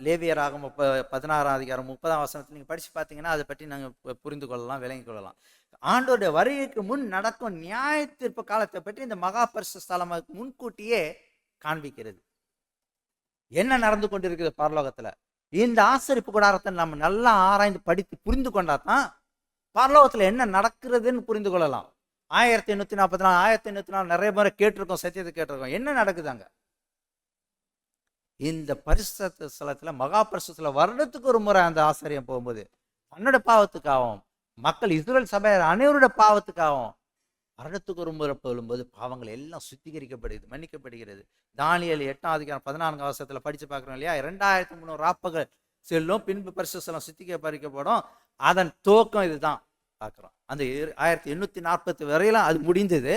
S1: லேவியராகும் 16ஆம் அதிகாரம் 30ஆம் வசனத்தில் நீங்கள் படித்து பார்த்தீங்கன்னா அதை பற்றி நாங்கள் புரிந்து கொள்ளலாம், விளங்கிக் கொள்ளலாம். ஆண்டோடைய வருகைக்கு முன் நடக்கும் நியாய தீர்ப்பு காலத்தை பற்றி இந்த மகா பரிசுத்த ஸ்தலம் முன்கூட்டியே காண்பிக்கிறது. என்ன நடந்து கொண்டிருக்குது பரலோகத்தில்? இந்த ஆசரிப்பு கூடாரத்தை நம்ம நல்லா ஆராய்ந்து படித்து புரிந்து கொண்டாதான் பரலோகத்தில் என்ன நடக்கிறதுன்னு புரிந்து கொள்ளலாம். 1844 1804 நிறைய முறை கேட்டிருக்கோம், சத்தியத்தை கேட்டிருக்கோம். என்ன நடக்குதாங்க? இந்த பரிசுத்த ஸ்தலத்துல, மகா பரிசுத்தல வருடத்துக்கு ஒரு முறை அந்த ஆசிரியம் போகும்போது தன்னோட பாவத்துக்காகவும் மக்கள் இஸ்ரவேல் சபையார் அனைவருடைய பாவத்துக்காகவும் வருடத்துக்கு ஒரு முறை போகும்போது பாவங்கள் எல்லாம் சுத்திகரிக்கப்படுகிறது, மன்னிக்கப்படுகிறது. தானியேல் 8ஆம் அதிகாரம் 14ஆம் வசனத்துல படிச்சு பார்க்குறோம் இல்லையா? 2300 ராப்பகள் செல்லும், பின்பு பரிசுத்த ஸ்தலம் சுத்திகரிக்கப்படும். அதன் துவக்கம் இதுதான் பார்க்குறோம். அந்த 1840 வரையிலும் அது முடிந்தது.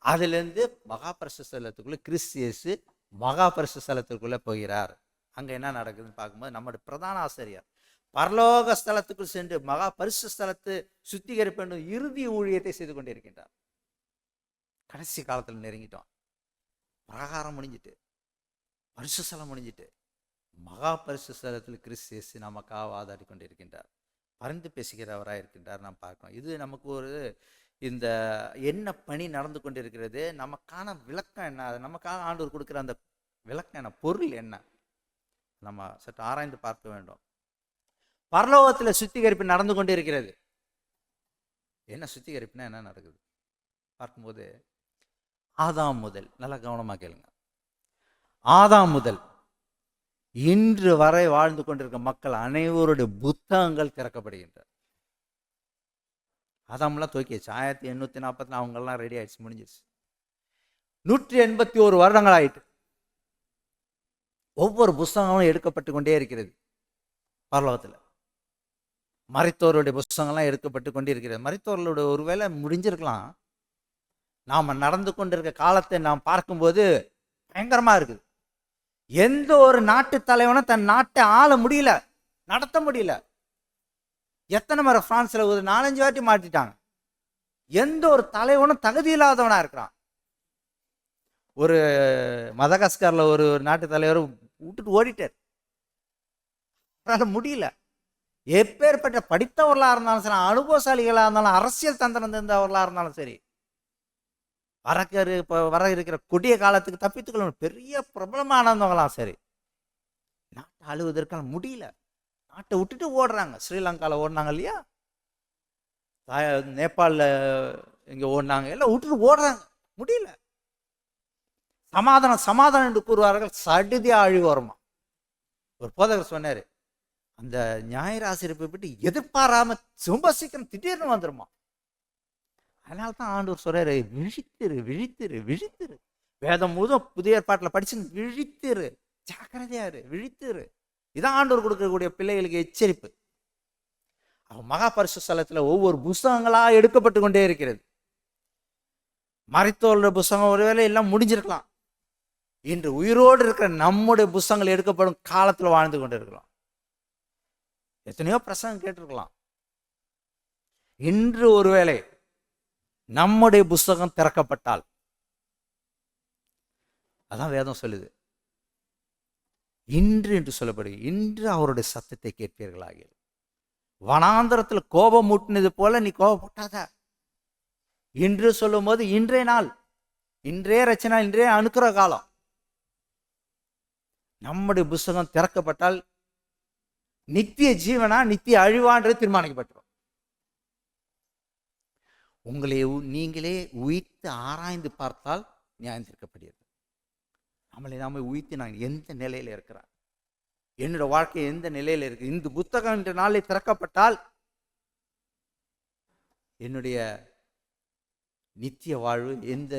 S1: அதுலேருந்து மகா பரிசுத்த ஸ்தலத்துக்குள்ள கிறிஸ்து இயேசு மகா பரிசுத்த ஸ்தலத்திற்குள்ள போகிறார். அங்க என்ன நடக்குதுன்னு பார்க்கும்போது நம்முடைய பிரதான ஆசிரியர் பரலோக ஸ்தலத்துக்குள் சென்று மகா பரிசுத்த ஸ்தலத்தை சுத்திகரிப்பு என்ற இறுதி ஊழியத்தை செய்து கொண்டிருக்கின்றார். கடைசி காலத்தில் நெருங்கிட்டோம். பிரகாரம் முடிஞ்சிட்டு, பரிசுத்த ஸ்தலம் முடிஞ்சிட்டு, மகா பரிசுத்த ஸ்தலத்தில் கிறிஸ்து இயேசு நமக்காக வாதாடி கொண்டிருக்கின்றார். பரிந்து பேசுகிறவராக இருக்கின்றார். நாம் பார்க்கிறோம். இது நமக்கு ஒரு இந்த என்ன பணி நடந்து கொண்டிருக்கிறது, நமக்கான விளக்கம் என்ன, நமக்காக ஆண்டவர் கொடுக்குற அந்த விளக்கம் என்ன, பொருள் என்ன, நம்ம சற்று ஆராய்ந்து பார்க்க வேண்டும். பரலோகத்தில் சுத்திகரிப்பு நடந்து கொண்டு இருக்கிறது. என்ன சுத்திகரிப்புனா என்ன நடக்குது பார்க்கும்போது, ஆதாம் முதல், நல்லா கவனமாக கேளுங்க, ஆதாம் முதல் இன்று வரை வாழ்ந்து கொண்டிருக்க மக்கள் அனைவருடைய புத்தகங்கள் திறக்கப்படுகின்றன. ஆதாம்லாம் தூக்கிடுச்சு. 1840 அவங்கெல்லாம் ரெடி ஆயிடுச்சு, முடிஞ்சிருச்சு. 181 வருடங்கள் ஆயிட்டு ஒவ்வொரு புஸ்தகங்களும் எடுக்கப்பட்டு கொண்டே இருக்கிறது. பரலோகத்தில் மரித்தோருடைய புஸ்தகங்கள்லாம் எடுக்கப்பட்டு கொண்டே இருக்கிறது. மரித்தோர்களுடைய ஒருவேளை முடிஞ்சிருக்கலாம். நாம் நடந்து கொண்டிருக்க காலத்தை நாம் பார்க்கும்போது பயங்கரமா இருக்குது. எந்த ஒரு நாட்டு தலைவனும் தன் நாட்டை ஆள முடியல, நடத்த முடியல. எத்தனை முறை பிரான்ஸ்ல ஒரு 4-5 வாட்டி மாட்டிட்டாங்க. எந்த ஒரு தலைவனும் தகுதி இல்லாதவனா இருக்கிறான். ஒரு மதகாஸ்கர்ல ஒரு நாட்டு தலைவர் விட்டுட்டு ஓடிட்டார். முடியல. எப்பேற்பட்ட படித்தவர்களா இருந்தாலும் சரி, அனுபவசாலிகளா இருந்தாலும், அரசியல் தந்திரம் தெரிந்தவர்களா இருந்தாலும் சரி, வர இருக்கிற கொடிய காலத்துக்கு தப்பித்துக்கொள்ள பெரிய பிரபலமானவங்களாம் சரி, நாட்டை அழுவதற்கான முடியல. நாட்டை விட்டுட்டு ஓடுறாங்க. ஸ்ரீலங்காவில் ஓடினாங்க இல்லையா, நேபாளில் இங்கே ஓடினாங்க, எல்லாம் விட்டுட்டு ஓடுறாங்க, முடியல. சமாதானம் சமாதானம் என்று கூறுவார்கள், சடுதியா அழிவு வருமா. ஒரு போதகர் சொன்னாரு, அந்த ஞாயிறு ஆசிரியப்பை பற்றி எதிர்பாராம ரொம்ப சீக்கிரம் திடீர்னு வந்துருமா. அதனால தான் ஆண்டவர் சொல்றாரு, விழித்திரு விழித்திரு விழித்திரு. வேதம் முழுதும் புதிய ஏற்பாட்டில் படிச்சு விழித்திரு, ஜாக்கிரதையாரு, விழித்திரு. இதான் ஆண்டவர் கொடுக்கக்கூடிய பிள்ளைகளுக்கு எச்சரிப்பு. மகா பரிசுத்த ஸ்தலத்துல ஒவ்வொரு புஸ்தகங்களா எடுக்கப்பட்டு கொண்டே இருக்கிறது. மரித்தோருடைய புஸ்தகம் ஒருவேளை எல்லாம் முடிஞ்சிருக்கலாம். இன்று உயிரோடு இருக்கிற நம்முடைய புஸ்தகங்கள் எடுக்கப்படும் காலத்துல வாழ்ந்து கொண்டு இருக்கலாம். எத்தனையோ பிரசங்கம் கேட்டிருக்கலாம். இன்று ஒருவேளை நம்முடைய புஸ்தகம் திறக்கப்பட்டால், அதான் வேதம் சொல்லுது, இன்று என்று சொல்லப்படுது, இன்று அவருடைய சத்தத்தை கேட்பீர்களாக. வனாந்தரத்தில் கோபம் மூட்டினது போல நீ கோபப்பட்டாத. இன்று சொல்லும் போது இன்றைய நாள், இன்றைய ரச்சனை, இன்றைய அனுக்கிற காலம். நம்முடைய புஸ்தகம் திறக்கப்பட்டால் நித்திய ஜீவனா நித்திய அழிவான்றது தீர்மானிக்கப்பட்டுரும். உங்களை நீங்களே உயிர்த்து ஆராய்ந்து பார்த்தால் நியாயம் தீர்க்கப்படுகிறது. நம்மளை நாம உயிர்த்து நான் எந்த நிலையில இருக்கிறேன், என்னோட வாழ்க்கை எந்த நிலையில இருக்கு, இந்த புத்தகம் என்ற நாளை திறக்கப்பட்டால் என்னுடைய நித்திய வாழ்வு எந்த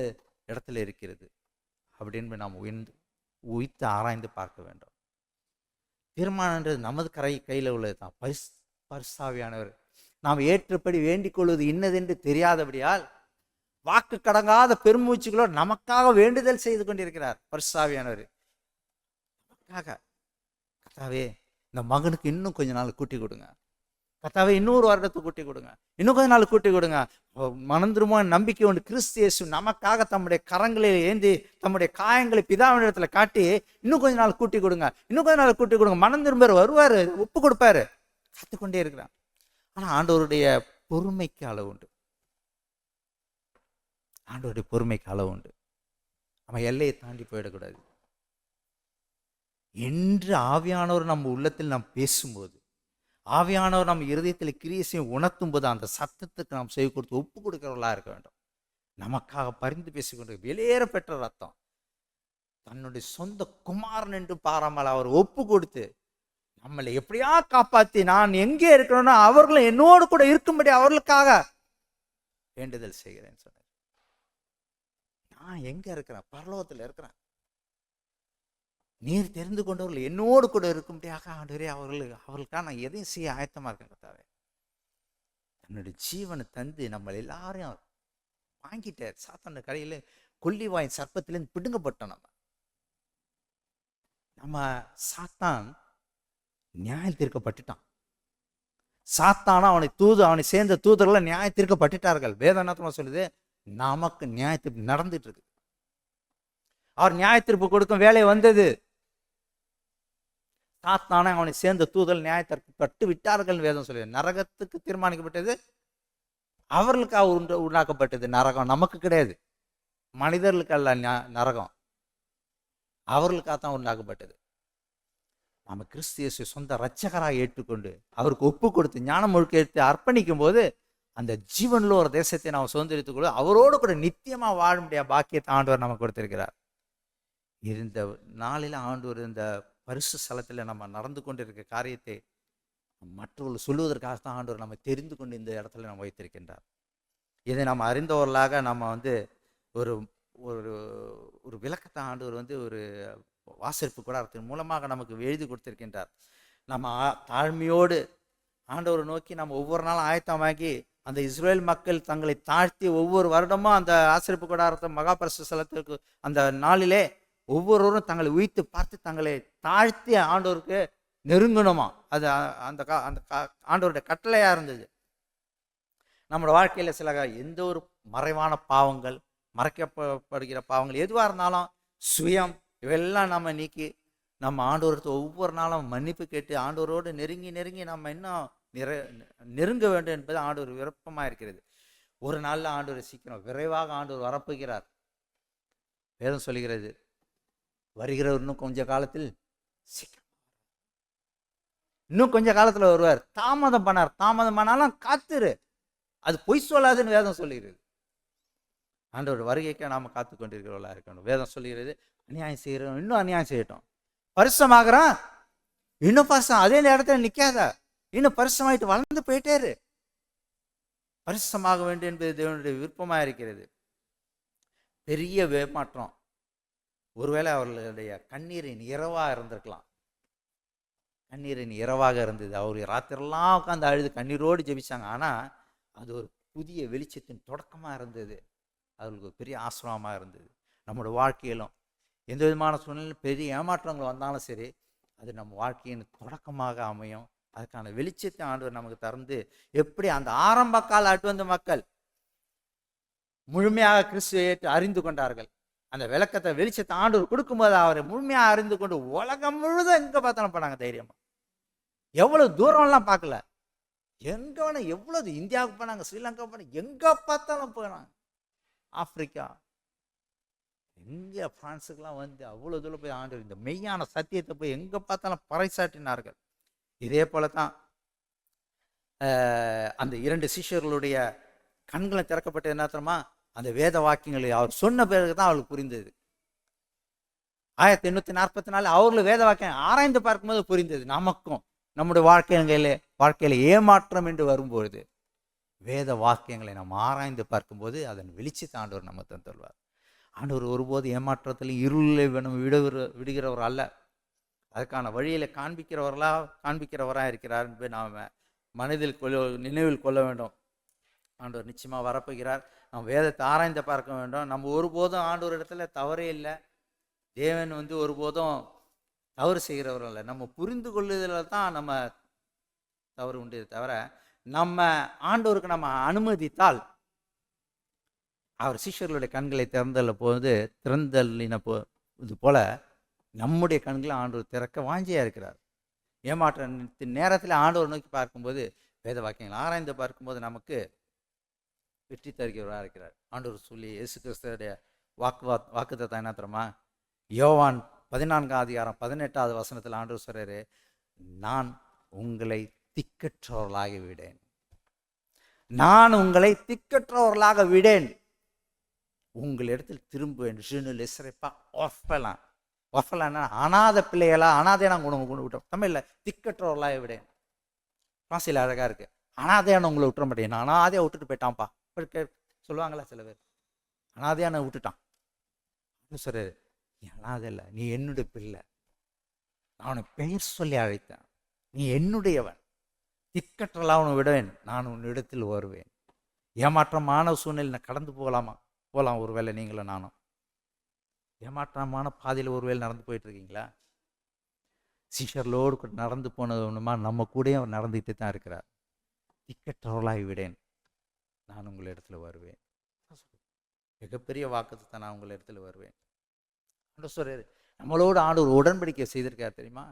S1: இடத்துல இருக்கிறது அப்படின்னு நாம் உயிர்த்து ஆராய்ந்து பார்க்க வேண்டும். தீர்மானன்றது நமது கையில் உள்ளது தான். பரிசாவியானவர் நாம் ஏற்றபடி வேண்டிக் கொள்வது இன்னதென்று தெரியாதபடியால் வாக்கு கடங்காத பெருமூச்சுகளோடு நமக்காக வேண்டுதல் செய்து கொண்டிருக்கிறார் பரிசாவியானவர். நமக்காக கர்த்தாவே இந்த மகனுக்கு இன்னும் கொஞ்ச நாள் கூட்டி கொடுங்க, கர்த்தாவே இன்னொரு வருடத்தை கூட்டி கொடுங்க, இன்னும் கொஞ்ச நாள் கூட்டி கொடுங்க. மனந்திருமான நம்பிக்கை ஒன்று கிறிஸ்து இயேசு நமக்காக தம்முடைய கரங்களை ஏந்தி தம்முடைய காயங்களை பிதாவினிடத்துல காட்டி இன்னும் கொஞ்ச நாள் கூட்டி கொடுங்க, இன்னும் கொஞ்ச நாள் கூட்டி கொடுங்க. மனந்திரும்பர் வருவாரு, ஒப்பு கொடுப்பாரு, காத்துக்கொண்டே இருக்கிறான். ஆனா ஆண்டவருடைய பொறுமைக்கு அளவு உண்டு, ஆண்டவருடைய பொறுமைக்கு அளவு உண்டு. நம்ம எல்லையை தாண்டி போயிடக்கூடாது. என்று ஆவியானவர் நம்ம உள்ளத்தில் நாம் பேசும்போது, ஆவியானவர் நம்ம இருதயத்தில் கிரியையும் உணர்த்தும் போது அந்த சத்தத்துக்கு நாம் செய்து கொடுத்து ஒப்பு கொடுக்கிறவர்களா இருக்க வேண்டும். நமக்காக பரிந்து பேசிக்கொண்டு வெளியேற பெற்ற ரத்தம் தன்னுடைய சொந்த குமாரன் என்று பாராமல் அவர் ஒப்பு கொடுத்து நம்மளை எப்படியா காப்பாத்தி நான் எங்கே இருக்கிறேன்னா அவர்களும் என்னோடு கூட இருக்கும்படி அவர்களுக்காக வேண்டுதல் செய்கிறேன்னு சொன்னார். நான் எங்க இருக்கிறேன்? பரலோகத்தில் இருக்கிறேன். நீர் தெரிந்து கொண்டவர்கள் என்னோடு கூட இருக்கும்படியாக ஆண்டவரே அவர்களுக்காக நான் எதையும் செய்ய ஆயத்தமா இருக்கேன் கர்த்தாவே. தன்னுடைய ஜீவனை தந்து நம்ம எல்லாரையும் வாங்கிட்டார். சாத்தான கடையில கொல்லிவாயின் சர்ப்பத்திலேருந்து பிடுங்கப்பட்டோம். நம்ம சாத்தான் நியாயம் தீர்க்கப்பட்டுட்டான். சாத்தானா அவனை சேர்ந்த தூதர்கள் நியாயம் தீர்க்கப்பட்டுட்டார்கள். வேதநாத்மா சொல்லுது நமக்கு நியாயத்தீர்ப்பு நடந்துட்டு இருக்கு. அவர் நியாயத்தீர்ப்பு கொடுக்கும் வேலை வந்தது. சாத்தானே அவனை சேர்ந்த தூதல் நியாயத்தீர்க்கப்பட்டு விட்டார்கள் வேதம் சொல்லி. நரகத்துக்கு தீர்மானிக்கப்பட்டது அவர்களுக்காக உண்டாக்கப்பட்டது நரகம், நமக்கு கிடையாது. மனிதர்களுக்கு அல்ல நரகம், அவர்களுக்காகத்தான் உண்டாக்கப்பட்டது. நம்ம கிறிஸ்து இயேசு சொந்த இரட்சகராக ஏற்றுக்கொண்டு அவருக்கு ஒப்பு கொடுத்து ஞானம் ஒழுக்க எடுத்து அர்ப்பணிக்கும் போது அந்த ஜீவனில் ஒரு தேசத்தை நாம் சுதந்திரித்துக் கொண்டு அவரோடு கூட நித்தியமா வாழ முடியாத பாக்கியத்தை ஆண்டவர் நமக்கு கொடுத்திருக்கிறார். இந்த நாளில் ஆண்டவர் இந்த பரிசு ஸ்தலத்தில் நம்ம நடந்து கொண்டிருக்க காரியத்தை மற்றவர்கள் சொல்லுவதற்காகத்தான் ஆண்டவர் நம்ம தெரிந்து கொண்டு இந்த இடத்துல நம்ம வைத்திருக்கின்றார். இதை நம்ம அறிந்தவர்களாக நம்ம ஒரு ஒரு ஒரு விளக்கத்தை ஆண்டவர் ஒரு வாசிப்பு கூடாரத்தின் மூலமாக நமக்கு எழுதி கொடுத்திருக்கின்றார். நம்ம தாழ்மையோடு ஆண்டவரை நோக்கி நம்ம ஒவ்வொரு நாளும் ஆயத்தமாகி அந்த இஸ்ரேல் மக்கள் தங்களை தாழ்த்தி ஒவ்வொரு வருடமும் அந்த ஆசிரிப்பு கூடாரத்தை மகா பரிசு ஸ்தலத்திற்கு அந்த நாளிலே ஒவ்வொருவரும் தங்களை உயிர்த்து பார்த்து தங்களை தாழ்த்தி ஆண்டவருக்கு நெருங்கணுமா. அது அந்த ஆண்டவருடைய கட்டளையா இருந்தது. நம்மளோட வாழ்க்கையில சில எந்த ஒரு மறைவான பாவங்கள், மறைக்கப்படுகிற பாவங்கள் எதுவாக இருந்தாலும் சுயம் இவெல்லாம் நம்ம நீக்கி நம்ம ஆண்டவருக்கு ஒவ்வொரு நாளும் மன்னிப்பு கேட்டு ஆண்டவரோடு நெருங்கி நெருங்கி நம்ம இன்னும் நெருங்க வேண்டும் என்பது ஆண்டவர் விருப்பமாக இருக்கிறது. ஒரு நாளில் ஆண்டவர் சீக்கிரம் விரைவாக ஆண்டவர் வரப்போகிறார். வேதம் சொல்லுகிறது வருகிறவர் இன்னும் கொஞ்ச காலத்தில் சீக்கிரம், இன்னும் கொஞ்ச காலத்தில் வருவார். தாமதம் பண்ணார், தாமதம் பண்ணாலும் காத்துரு, அது பொய் சொல்லாதுன்னு வேதம் சொல்லுகிறது. ஆண்டவர் வருகைக்கு நாம காத்து கொண்டிருக்கிறவர்களா இருக்கணும். வேதம் சொல்லுகிறது அநியாயம் செய்கிறோம் இன்னும் அநியாயம் செய்யட்டும், பரிசமாகறான் இன்னும் பரிசம் அதே இடத்துல நிக்காத, இன்னும் பரிசமாயிட்டு வளர்ந்து போயிட்டேரு. பரிசமாக வேண்டும் என்பது தேவனுடைய விருப்பமா இருக்கிறது. பெரிய ஏமாற்றம். ஒருவேளை அவர்களுடைய கண்ணீரின் இரவா இருந்திருக்கலாம். கண்ணீரின் இரவாக இருந்தது. அவர் ராத்திரெல்லாம் உட்காந்து அழுது கண்ணீரோடு ஜெபிச்சாங்க. ஆனா அது ஒரு புதிய வெளிச்சத்தின் தொடக்கமா இருந்தது. அவர்களுக்கு ஒரு பெரிய ஆசிரமமாக இருந்தது. நம்மளோட வாழ்க்கையிலும் எந்த விதமான சூழ்நிலையும் பெரிய ஏமாற்றங்கள் வந்தாலும் சரி, அது நம்ம வாழ்க்கையின் தொடக்கமாக அமையும். அதுக்கான வெளிச்சத்தை ஆண்டவர் நமக்கு தந்து, எப்படி அந்த ஆரம்ப கால அட்வந்த மக்கள் முழுமையாக கிறிஸ்துவை ஏற்று அறிந்து கொண்டார்கள், அந்த விளக்கத்தை வெளிச்சத்தை ஆண்டவர் கொடுக்கும்போது அவரை முழுமையாக அறிந்து கொண்டு உலகம் முழுதும் எங்க பார்த்தாலும் போனாங்க தைரியமா. எவ்வளவு தூரம்லாம் பார்க்கல, எங்க வேணா எவ்வளவு இந்தியாவுக்கு போனாங்க, ஸ்ரீலங்கா போனாங்க, எங்க பார்த்தாலும் போனாங்க, ஆப்பிரிக்கா எங்கே பிரான்ஸுக்கெல்லாம் வந்து அவ்வளோ தூரம் போய் ஆண்டவர் இந்த மெய்யான சத்தியத்தை போய் எங்கே பார்த்தாலும் பறைசாற்றினார்கள். இதே போல தான் அந்த 2 சிஷ்யர்களுடைய கண்களை திறக்கப்பட்ட என்ன தெரியுமா, அந்த வேத வாக்கியங்களை அவர் சொன்ன பிறகு தான் அவளுக்கு புரிந்தது. 1844 அவர்கள் வேத வாக்கியம் ஆராய்ந்து பார்க்கும்போது புரிந்தது. நமக்கும் நம்முடைய வாழ்க்கையில ஏமாற்றம் என்று வரும்பொழுது வேத வாக்கியங்களை நாம் ஆராய்ந்து பார்க்கும்போது அதன் வெளிச்சத்தை ஆண்டவர் நம்ம தந்துள்ளார். ஆண்டவர் ஒருபோது ஏமாற்றத்தில் இருளை விடுகிறவர் அல்ல, அதுக்கான வழியில காண்பிக்கிறவராக இருக்கிறார் என்பதை நாம் மனதில் நினைவில் கொள்ள வேண்டும். ஆண்டவர் நிச்சயமாக வரப்போகிறார். நாம் வேதத்தை ஆராய்ந்து பார்க்க வேண்டும். நம்ம ஒருபோதும் ஆண்டவர் இடத்துல தவறே இல்லை. தேவன் ஒருபோதும் தவறு செய்கிறவர் அல்ல. நம்ம புரிந்து கொள்ளுதலில் தான் நம்ம தவறு உண்டு தவிர, நம்ம ஆண்டவருக்கு நம்ம அனுமதித்தால் அவர் சிஷ்யர்களுடைய கண்களை திறந்தள்ளின இது போல நம்முடைய கண்களை ஆண்டவர் திறக்க வாஞ்சியா இருக்கிறார். ஏமாற்றத்தின் நேரத்தில் ஆண்டவர் நோக்கி பார்க்கும்போது, வேத வாக்கியங்கள் ஆராய்ந்து பார்க்கும்போது நமக்கு வெற்றி தருகிறவராக இருக்கிறார். ஆண்டவர் சொல்லி இயேசு கிறிஸ்துடைய வாக்குத்தத்தம் என்ன தெரியுமா, யோவான் 14:18 வசனத்தில் ஆண்டவர் சொல்றாரு, நான் உங்களை திக்கற்றவர்களாக விடேன். நான் உங்களை திக்கற்றவர்களாக விடேன், உங்களிடத்தில் திரும்புவேன். அனாத பிள்ளைகளா, அனாதையான உணவு விட்டோம். தமிழ்ல திக்கற்றவர்களாக விடேன். பாசில அழகா இருக்கு. அனாதையான உங்களை விட்டுற மாட்டேன், நான் அனாதையா விட்டுட்டு போயிட்டான்ப்பா சொல்லுவாங்களா சில பேர், அனாதையான விட்டுட்டான். சொல்றாரு, நீ அனாதை இல்லை, நீ என்னுடைய பிள்ளை, நான் உன்னை பெயர் சொல்லி அழைத்தேன், நீ என்னுடையவன், திக்கற்றலாம் உன்னை விடுவேன், நான் உன்னிடத்தில் வருவேன். ஏமாற்றமான சூழ்நிலை நான் கடந்து போகலாம் ஒருவேளை நீங்களும் நானும் ஏமாற்றமான பாதையில் ஒருவேளை நடந்து போயிட்டு இருக்கீங்களா? சிஷர்களோடு நடந்து போனது ஒன்றுமா நம்ம கூட அவர் நடந்துகிட்டே தான் இருக்கிறார். திக்கற்றவர்களாகி விடேன், நான் உங்கள் இடத்துல வருவேன். மிகப்பெரிய வாக்குத்தை நான் உங்கள் இடத்துல வருவேன். சொல்றாரு, நம்மளோடு ஆண்டவர் உடன்படிக்கை செய்திருக்கார் தெரியுமா?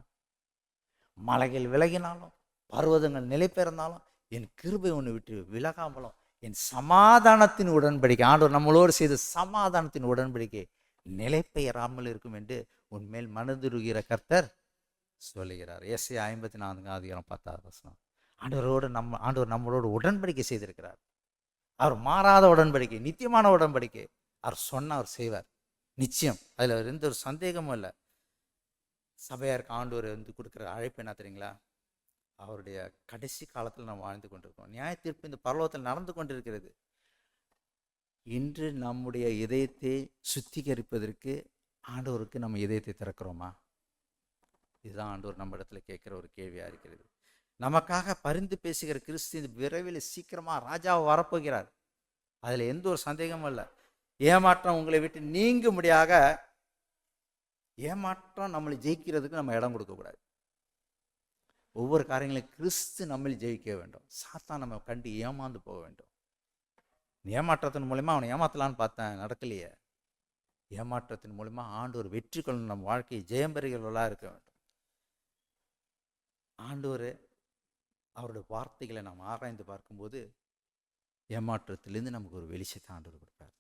S1: மலைகள் விலகினாலும், பர்வதங்கள் நிலை பெயர்ந்தாலும், என் கிருபை ஒன்று விட்டு விலகாமலும், என் சமாதானத்தின் உடன்படிக்கை, ஆண்டவர் நம்மளோடு செய்த சமாதானத்தின் உடன்படிக்கை நிலை பெயராமல் இருக்கும் என்று உன்மேல் மனதுருகிற கர்த்தர் சொல்லுகிறார். ஏசாயா 54:10. ஆண்டவர் நம்மளோடு உடன்படிக்கை செய்திருக்கிறார். அவர் மாறாத உடன்படிக்கை, நித்தியமான உடன்படிக்கை. அவர் சொன்ன அவர் செய்வார் நிச்சயம். அதில் எந்த ஒரு சந்தேகமும் இல்லை. சபையாருக்கு ஆண்டவர் கொடுக்குற அழைப்பு என்ன தெரியுங்களா? அவருடைய கடைசி காலத்தில் நாம் வாழ்ந்து கொண்டிருக்கோம். நியாய தீர்ப்பு இந்த பரலோகத்தில் நடந்து கொண்டிருக்கிறது. இன்று நம்முடைய இதயத்தை சுத்திகரிப்பதற்கு ஆண்டவருக்கு நம்ம இதயத்தை திறக்கிறோமா? இதுதான் ஆண்டவர் நம்ம இடத்துல கேட்குற ஒரு கேள்வியாக இருக்கிறது. நமக்காக பரிந்து பேசுகிற கிறிஸ்து இந்த விரைவில் சீக்கிரமாக ராஜாவை வரப்போகிறார். அதில் எந்த ஒரு சந்தேகமும் இல்லை. ஏமாற்றம் உங்களை விட்டு நீங்கும்படியாக, ஏமாற்றம் நம்மளை ஜெயிக்கிறதுக்கு நம்ம இடம் கொடுக்கக்கூடாது. ஒவ்வொரு காரியங்களையும் கிறிஸ்து நம்மளை ஜெயிக்க வேண்டும். சாத்தான் நம்ம கண்டு ஏமாந்து போக வேண்டும். ஏமாற்றத்தின் மூலமா அவனை ஏமாத்தலான்னு பார்த்தேன், நடக்கலையே. ஏமாற்றத்தின் மூலமா ஆண்டவர் வெற்றி கொள்ளும் நம்ம வாழ்க்கையை ஜெயம் பெறுகிறவர்களாக இருக்க வேண்டும். ஆண்டவர் அவருடைய வார்த்தைகளை நாம் ஆராய்ந்து பார்க்கும்போது ஏமாற்றத்திலேருந்து நமக்கு ஒரு வெளிச்சத்தை ஆண்டவர் கொடுப்பார்.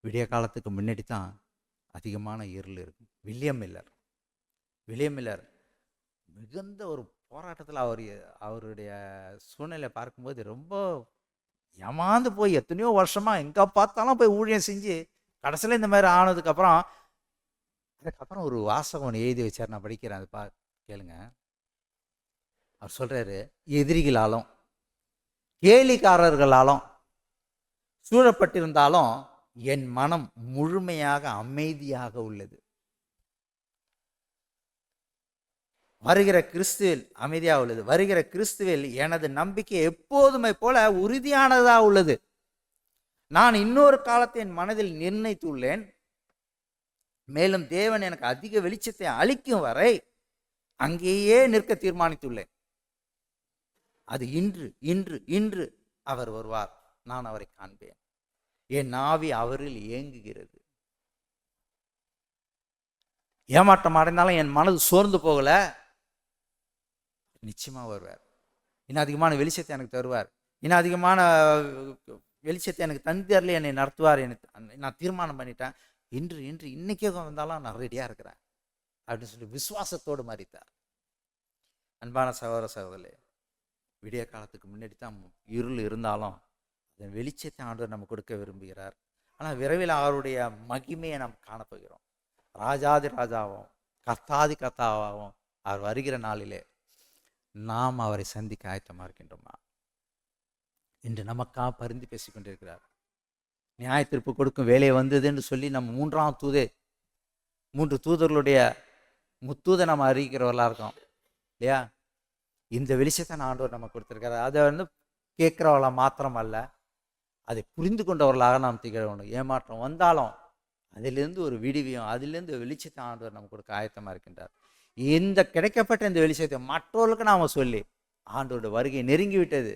S1: விடிய காலத்துக்கு முன்னாடி தான் அதிகமான இருள் இருக்கும். வில்லியம் மில்லர் மிகுந்த ஒரு போராட்டத்தில் அவருடைய சூழ்நிலை பார்க்கும்போது ரொம்ப ஏமாந்து போய் எத்தனையோ வருஷமா எங்கே பார்த்தாலும் போய் ஊழியம் செஞ்சு கடைசியில் இந்த மாதிரி ஆனதுக்கப்புறம், அதுக்கப்புறம் ஒரு வாசகம் ஒன்று எழுதி வச்சார். நான் படிக்கிறேன், அது கேளுங்க. அவர் சொல்றாரு, எதிரிகளாலும் கேலிக்காரர்களாலும் சூழப்பட்டிருந்தாலும் என் மனம் முழுமையாக அமைதியாக உள்ளது. வருகிற கிறிஸ்துவில் அமைதியாக உள்ளது. வருகிற கிறிஸ்துவில் எனது நம்பிக்கை எப்போதுமே போல உறுதியானதாக உள்ளது. நான் இன்னொரு காலத்தை என் மனதில் நிர்ணயித்துள்ளேன். மேலும் தேவன் எனக்கு அதிக வெளிச்சத்தை அளிக்கும் வரை அங்கேயே நிற்க தீர்மானித்துள்ளேன். அது இன்று இன்று இன்று அவர் வருவார், நான் அவரை காண்பேன். என் ஆவி அவரில் ஏங்குகிறது. ஏமாற்றம் அடைந்தாலும் என் மனது சோர்ந்து போகல. நிச்சயமா வருவார். இன்னும் அதிகமான வெளிச்சத்தை எனக்கு தருவார். இன்னும் அதிகமான வெளிச்சத்தை எனக்கு தந்தரில் என்னை நடத்துவார். எனக்கு நான் தீர்மானம் பண்ணிட்டேன். இன்னைக்கே வந்தாலும் நான் ரெடியாக இருக்கிறேன் அப்படின்னு சொல்லி விசுவாசத்தோடு மரித்தார். அன்பான சகோதர சகோதரர்களே, விடிய காலத்துக்கு முன்னாடி தான் இருள் இருந்தாலும் அதன் வெளிச்சத்தை ஆண்டவர் நம்ம கொடுக்க விரும்புகிறார். ஆனால் விரைவில் அவருடைய மகிமையை நாம் காணப்போகிறோம். ராஜாதி ராஜாவும் கர்த்தாதி கர்த்தாவாகவும் அவர் வருகிற நாளிலே நாம் அவரை சந்திக்க ஆயத்தமாக இருக்கின்றோமா? இன்று நமக்காக பரிந்து பேசிக்கொண்டிருக்கிறார். நியாய தீர்ப்பு கொடுக்கும் வேலையை வந்தது என்று சொல்லி நம்ம மூன்று தூதர்களுடைய முத்தூதை நம்ம அறிவிக்கிறவர்களாக இருக்கோம் இல்லையா? இந்த வெளிச்சத்தை ஆண்டவர் நம்ம கொடுத்துருக்காரு. அதை கேட்குறவர்களாக மாத்திரம் அல்ல, அதை புரிந்து கொண்டவர்களாக நாம் திகழ வேண்டும். ஏமாற்றம் வந்தாலும் அதிலிருந்து ஒரு விடிவியும், அதிலிருந்து வெளிச்சத்தை ஆண்டவர் நம்ம கொடுக்க ஆயத்தமாக இருக்கின்றார். இந்த கிடைக்கப்பட்ட இந்த வெளிச்சத்தை மற்றவர்களுக்கு நாம் சொல்லி, ஆண்டவருடைய வருகை நெருங்கி விட்டது,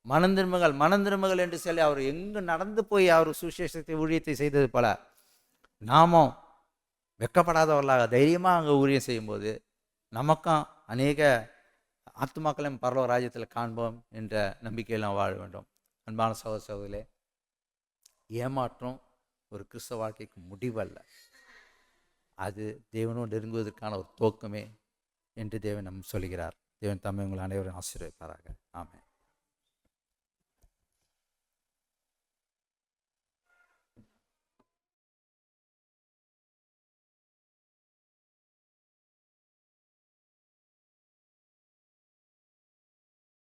S1: மனந்திரும்புகள் என்று சொல்லி அவர் எங்கு நடந்து போய் அவர் சுவிசேஷத்தை ஊழியத்தை செய்தது போல நாமும் வெட்கப்படாதவர்களாக தைரியமாக அங்கே ஊழியம் செய்யும்போது நமக்கும் அநேக ஆத்துமாக்களையும் பரலோக ராஜ்யத்தில் காண்போம் என்ற நம்பிக்கையில் நாம் வாழ வேண்டும். அன்பான சகோதர சகோதரிகளே, ஏமாற்றம் ஒரு கிறிஸ்தவ வாழ்க்கைக்கு முடிவல்ல, அது தேவனோடு நெருங்குவதற்கான ஒரு துவக்கமே என்று தேவன் சொல்கிறார். தேவன் தம்மை உங்கள் அனைவரும் ஆசீர்வதிப்பாராக. ஆமென்.